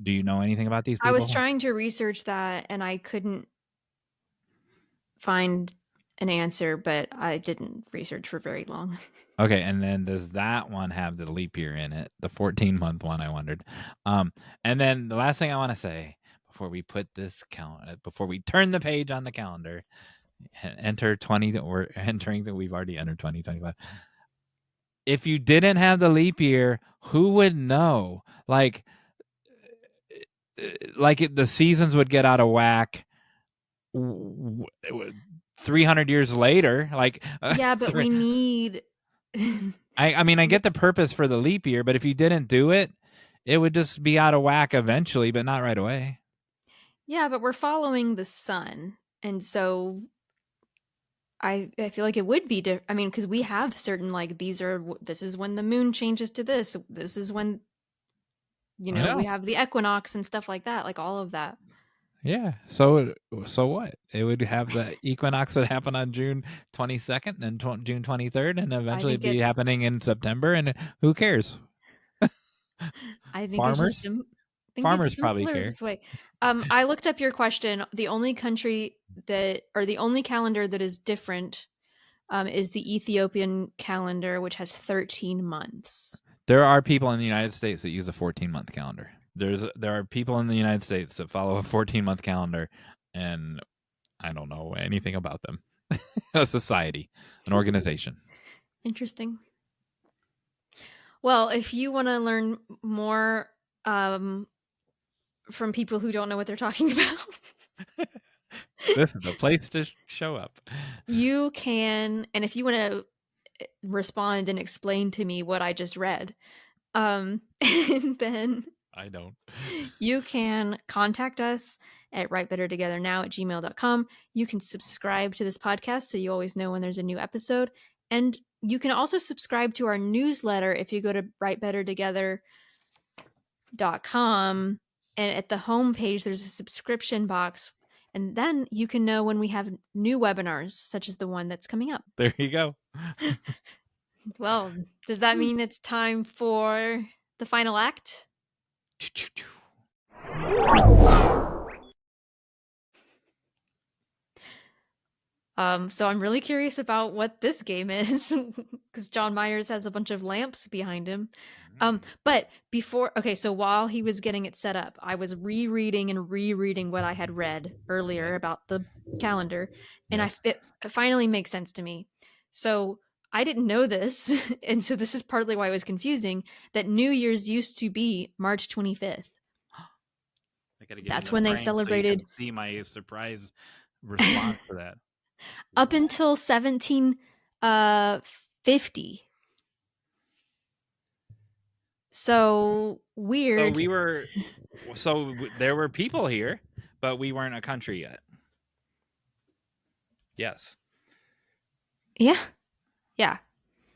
Do you know anything about these people? I was trying to research that and I couldn't find an answer, but I didn't research for very long. Okay, and then does that one have the leap year in it? The 14-month one, I wondered. And then the last thing I want to say before we put this before we turn the page on the calendar, enter 20. We're entering that we've already entered 2025. If you didn't have the leap year, who would know? Like the seasons would get out of whack 300 years later. Yeah, but we need. I mean, I get the purpose for the leap year, but if you didn't do it, it would just be out of whack eventually, but not right away. Yeah, but we're following the sun, and so I feel like it would be. I mean, because we have certain this is when the moon changes to this. This is when we have the equinox and stuff like that, like all of that. Yeah. So what? It would have the equinox that happen on June 22nd and June 23rd, and eventually be happening in September. And who cares? I think farmers. Farmers probably care. This way. I looked up your question. The only country the only calendar that is different is the Ethiopian calendar, which has 13 months. There are people in the United States that use a 14-month calendar. There are people in the United States that follow a 14-month calendar, and I don't know anything about them. A society, an organization. Interesting. Well, if you want to learn more from people who don't know what they're talking about, this is the place to show up. You can, and if you want to respond and explain to me what I just read, and then I don't. You can contact us at writebettertogethernow@gmail.com. You can subscribe to this podcast so you always know when there's a new episode. And you can also subscribe to our newsletter if you go to writebettertogether.com. And at the homepage, there's a subscription box. And then you can know when we have new webinars, such as the one that's coming up. There you go. Well, does that mean it's time for the final act? So I'm really curious about what this game is because Jon Meyers has a bunch of lamps behind him. But so while he was getting it set up, I was rereading what I had read earlier about the calendar, and it finally makes sense to me. So I didn't know this, and so this is partly why it was confusing, that New Year's used to be March 25th. That's when they celebrated. So see my surprise response to that. Up until 1750. So weird. So there were people here, but we weren't a country yet. Yes. Yeah. Yeah.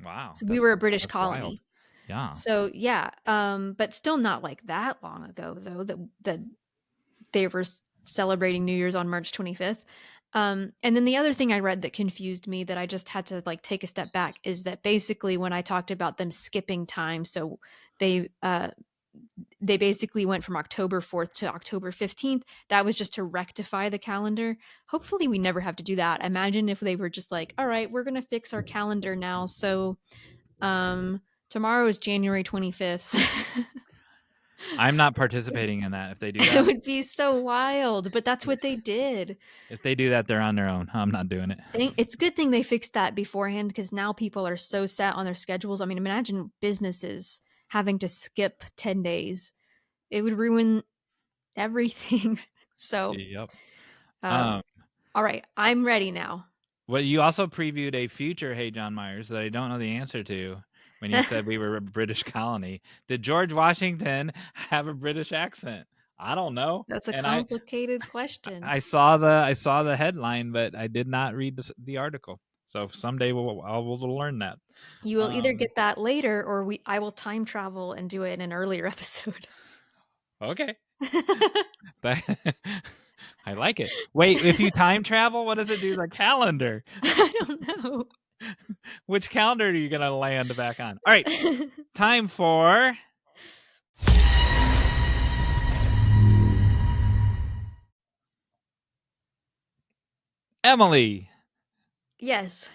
Wow. So we were a British colony. Wild. Yeah. So yeah, but still not like that long ago though that they were celebrating New Year's on March 25th. And then the other thing I read that confused me that I just had to like take a step back is that basically when I talked about them skipping time, so they basically went from October 4th to October 15th. That was just to rectify the calendar. Hopefully we never have to do that. Imagine if they were just like, all right, we're going to fix our calendar now. So tomorrow is January 25th. I'm not participating in that if they do that. It would be so wild, but that's what they did. If they do that, they're on their own. I'm not doing it. It's a good thing they fixed that beforehand because now people are so set on their schedules. I mean, imagine businesses having to skip 10 days. It would ruin everything. So, yep. All right, I'm ready now. Well, you also previewed a future Hey Jon Meyers that I don't know the answer to when you said we were a British colony. Did George Washington have a British accent? I don't know. That's a complicated question. I saw the headline, but I did not read the article. So someday we'll learn that. You will either get that later, or I will time travel and do it in an earlier episode. Okay. I like it. Wait, if you time travel, what does it do to the calendar? I don't know. Which calendar are you going to land back on? All right. Time for... Emily. Yes.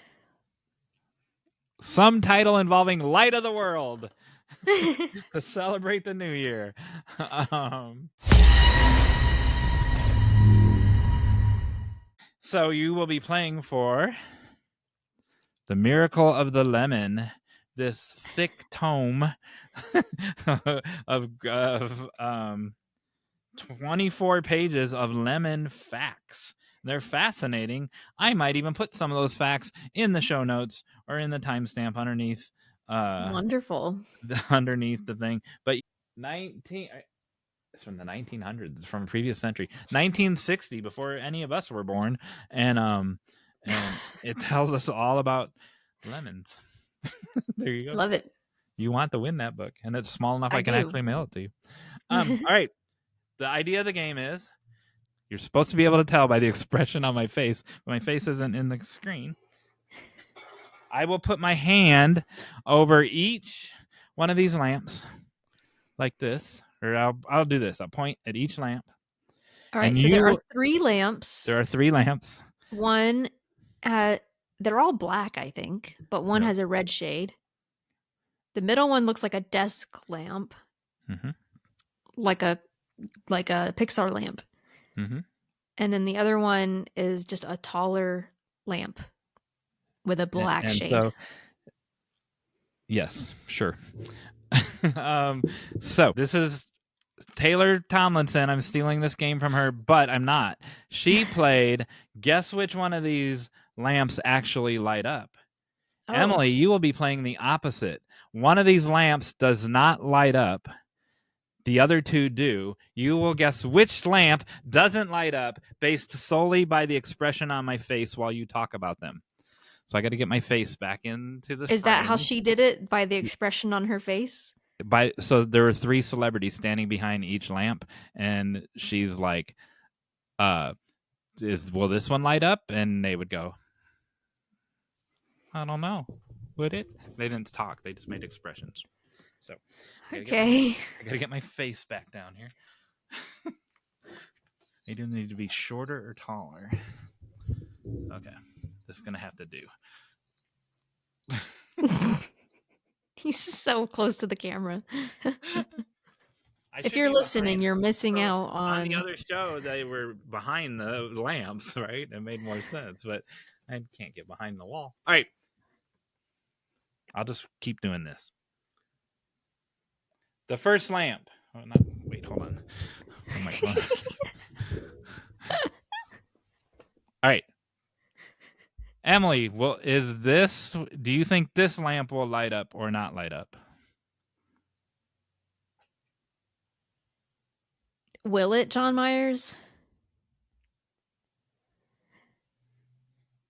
Some title involving light of the world to celebrate the new year. So you will be playing for The Miracle of the Lemon, this thick tome of 24 pages of lemon facts. They're fascinating. I might even put some of those facts in the show notes or in the timestamp underneath. Wonderful. Underneath the thing. But it's from the 1900s. It's from a previous century. 1960, before any of us were born. And it tells us all about lemons. There you go. Love it. You want to win that book. And it's small enough I can actually mail it to you. All right. The idea of the game is you're supposed to be able to tell by the expression on my face, but my face isn't in the screen. I will put my hand over each one of these lamps like this, or I'll do this. I'll point at each lamp. All right, so there are 3 lamps. There are 3 lamps. One, they're all black, I think, but one has a red shade. The middle one looks like a desk lamp, like a Pixar lamp. And then the other one is just a taller lamp with a black shade. So, yes, sure. So this is Taylor Tomlinson. I'm stealing this game from her, but I'm not. She played guess which one of these lamps actually light up. Oh. Emily, you will be playing the opposite. One of these lamps does not light up. The other 2 do. You will guess which lamp doesn't light up based solely by the expression on my face while you talk about them. So I got to get my face back into the Is frame. That how she did it? By the expression on her face? So there were 3 celebrities standing behind each lamp, and she's like, will this one light up? And they would go, I don't know. Would it? They didn't talk. They just made expressions. So okay. I got to get my face back down here. They do need to be shorter or taller. Okay. This is going to have to do. He's so close to the camera. If you're listening, you're missing out on the other show. They were behind the lamps, right? It made more sense, but I can't get behind the wall. All right. I'll just keep doing this. The first lamp. Wait, hold on. Oh my God. All right. Emily, do you think this lamp will light up or not light up? Will it, Jon Meyers?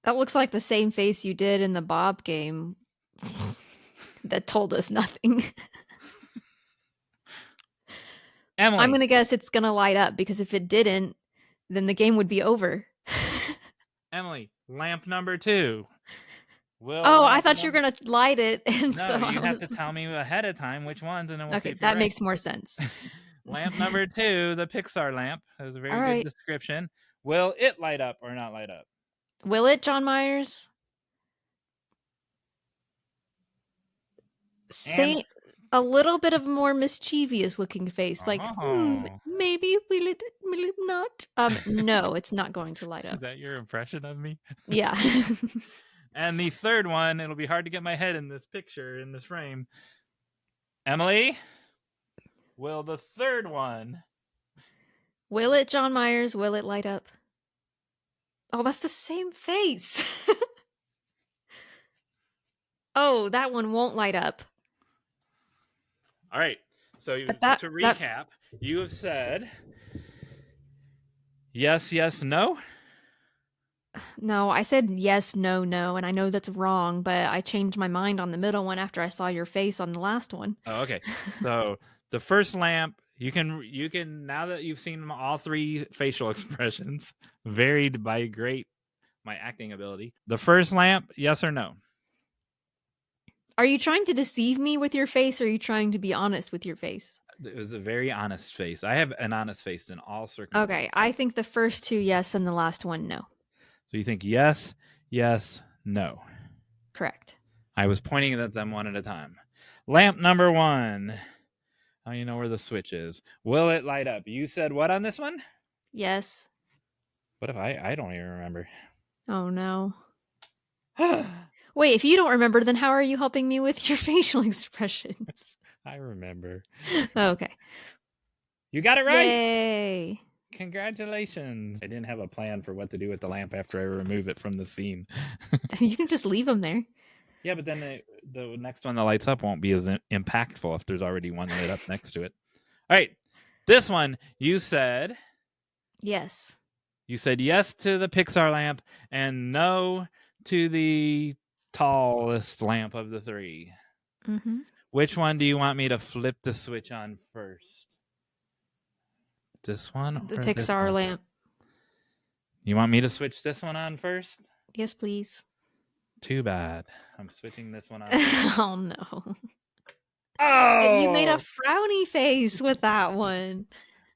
That looks like the same face you did in the Bob game that told us nothing. Emily. I'm going to guess it's going to light up because if it didn't, then the game would be over. Emily, lamp number 2. I thought you were going to light it. And no, so you have to tell me ahead of time which ones, and then we'll see if that you're makes more sense. Lamp number 2, the Pixar lamp. That was a very good description. Will it light up or not light up? Will it, Jon Meyers? Say a little bit of a more mischievous looking face, like maybe will it not? No, it's not going to light up. Is that your impression of me? Yeah. And the third one, it'll be hard to get my head in this picture, in this frame. Emily, will the third one? Will it, Jon Meyers? Will it light up? Oh, that's the same face. Oh, that one won't light up. All right. So to recap, you have said yes, yes, no. No, I said yes, no, no, and I know that's wrong, but I changed my mind on the middle one after I saw your face on the last one. Oh, okay. So the first lamp, you can now that you've seen all 3 facial expressions, varied by my acting ability. The first lamp, yes or no? Are you trying to deceive me with your face, or are you trying to be honest with your face? It was a very honest face. I have an honest face in all circumstances. Okay, I think the first 2 yes and the last one no. So you think yes, yes, no. Correct. I was pointing at them one at a time. Lamp number 1. Oh, you know where the switch is. Will it light up? You said what on this one? Yes. What if I don't even remember? Oh, no. Wait, if you don't remember, then how are you helping me with your facial expressions? I remember. Okay. You got it right. Yay. Congratulations. I didn't have a plan for what to do with the lamp after I remove it from the scene. You can just leave them there. Yeah, but then the next one that lights up won't be as impactful if there's already one lit up next to it. All right. This one, you said... Yes. You said yes to the Pixar lamp and no to the tallest lamp of the 3. Mm-hmm. Which one do you want me to flip the switch on first? This one? The Pixar lamp. You want me to switch this one on first? Yes, please. Too bad. I'm switching this one on. Oh, no. Oh! You made a frowny face with that one.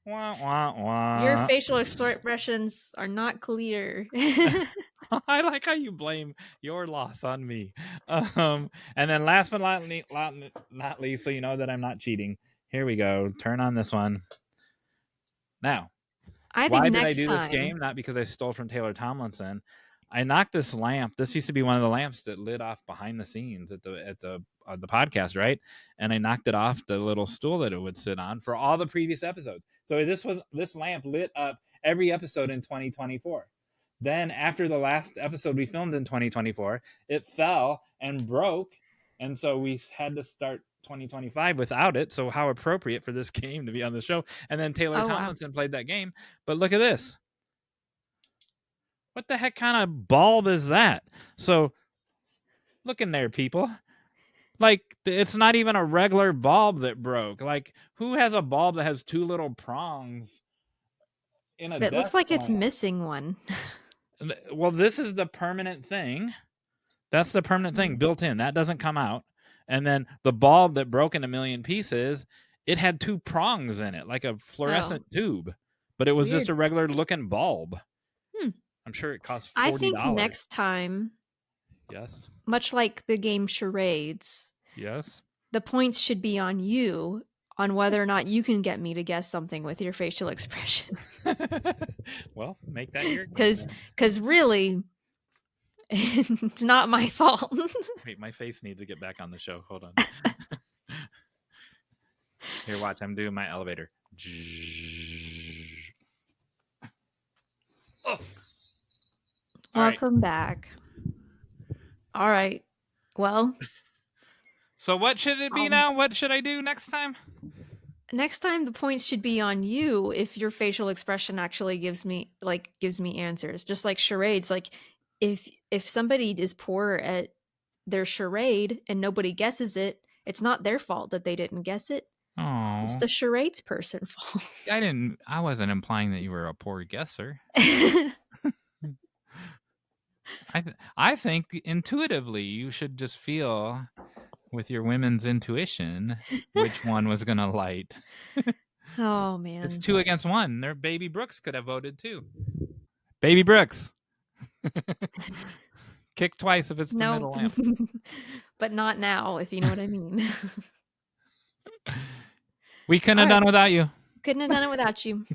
Wah, wah, wah. Your facial expressions are not clear. I like how you blame your loss on me. And then last but not least, so you know that I'm not cheating. Here we go. Turn on this one. Now, why did I do this game? Not because I stole from Taylor Tomlinson. I knocked this lamp. This used to be one of the lamps that lit off behind the scenes at the podcast, right? And I knocked it off the little stool that it would sit on for all the previous episodes. So this lamp lit up every episode in 2024. Then after the last episode we filmed in 2024, it fell and broke, and so we had to start 2025 without it. So how appropriate for this game to be on the show. And then Taylor Tomlinson played that game. But look at this. What the heck kind of bulb is that? So look in there, people. Like, it's not even a regular bulb that broke. Like, who has a bulb that has 2 little prongs in a It looks like it's missing one. Well, this is the permanent thing. That's the permanent thing built in. That doesn't come out. And then the bulb that broke in a million pieces, it had 2 prongs in it, like a fluorescent tube. But it was just a regular looking bulb. I'm sure it costs $40. I think next time... Yes. Much like the game Charades. Yes. The points should be on you on whether or not you can get me to guess something with your facial expression. Well, make that your because really, it's not my fault. Wait, my face needs to get back on the show. Hold on. Here, watch. I'm doing my elevator. Oh. Welcome back. All right. Well. So what should it be now? What should I do next time? Next time the points should be on you if your facial expression actually gives me answers. Just like charades. Like if somebody is poor at their charade and nobody guesses it, it's not their fault that they didn't guess it. Oh. It's the charades person's fault. I wasn't implying that you were a poor guesser. I think intuitively you should just feel with your women's intuition which one was going to light. Oh, man. It's 2 against 1. Their Baby Brooks could have voted too. Baby Brooks. Kick twice if it's the middle lamp. But not now, if you know what I mean. We couldn't have done it without you. Couldn't have done it without you.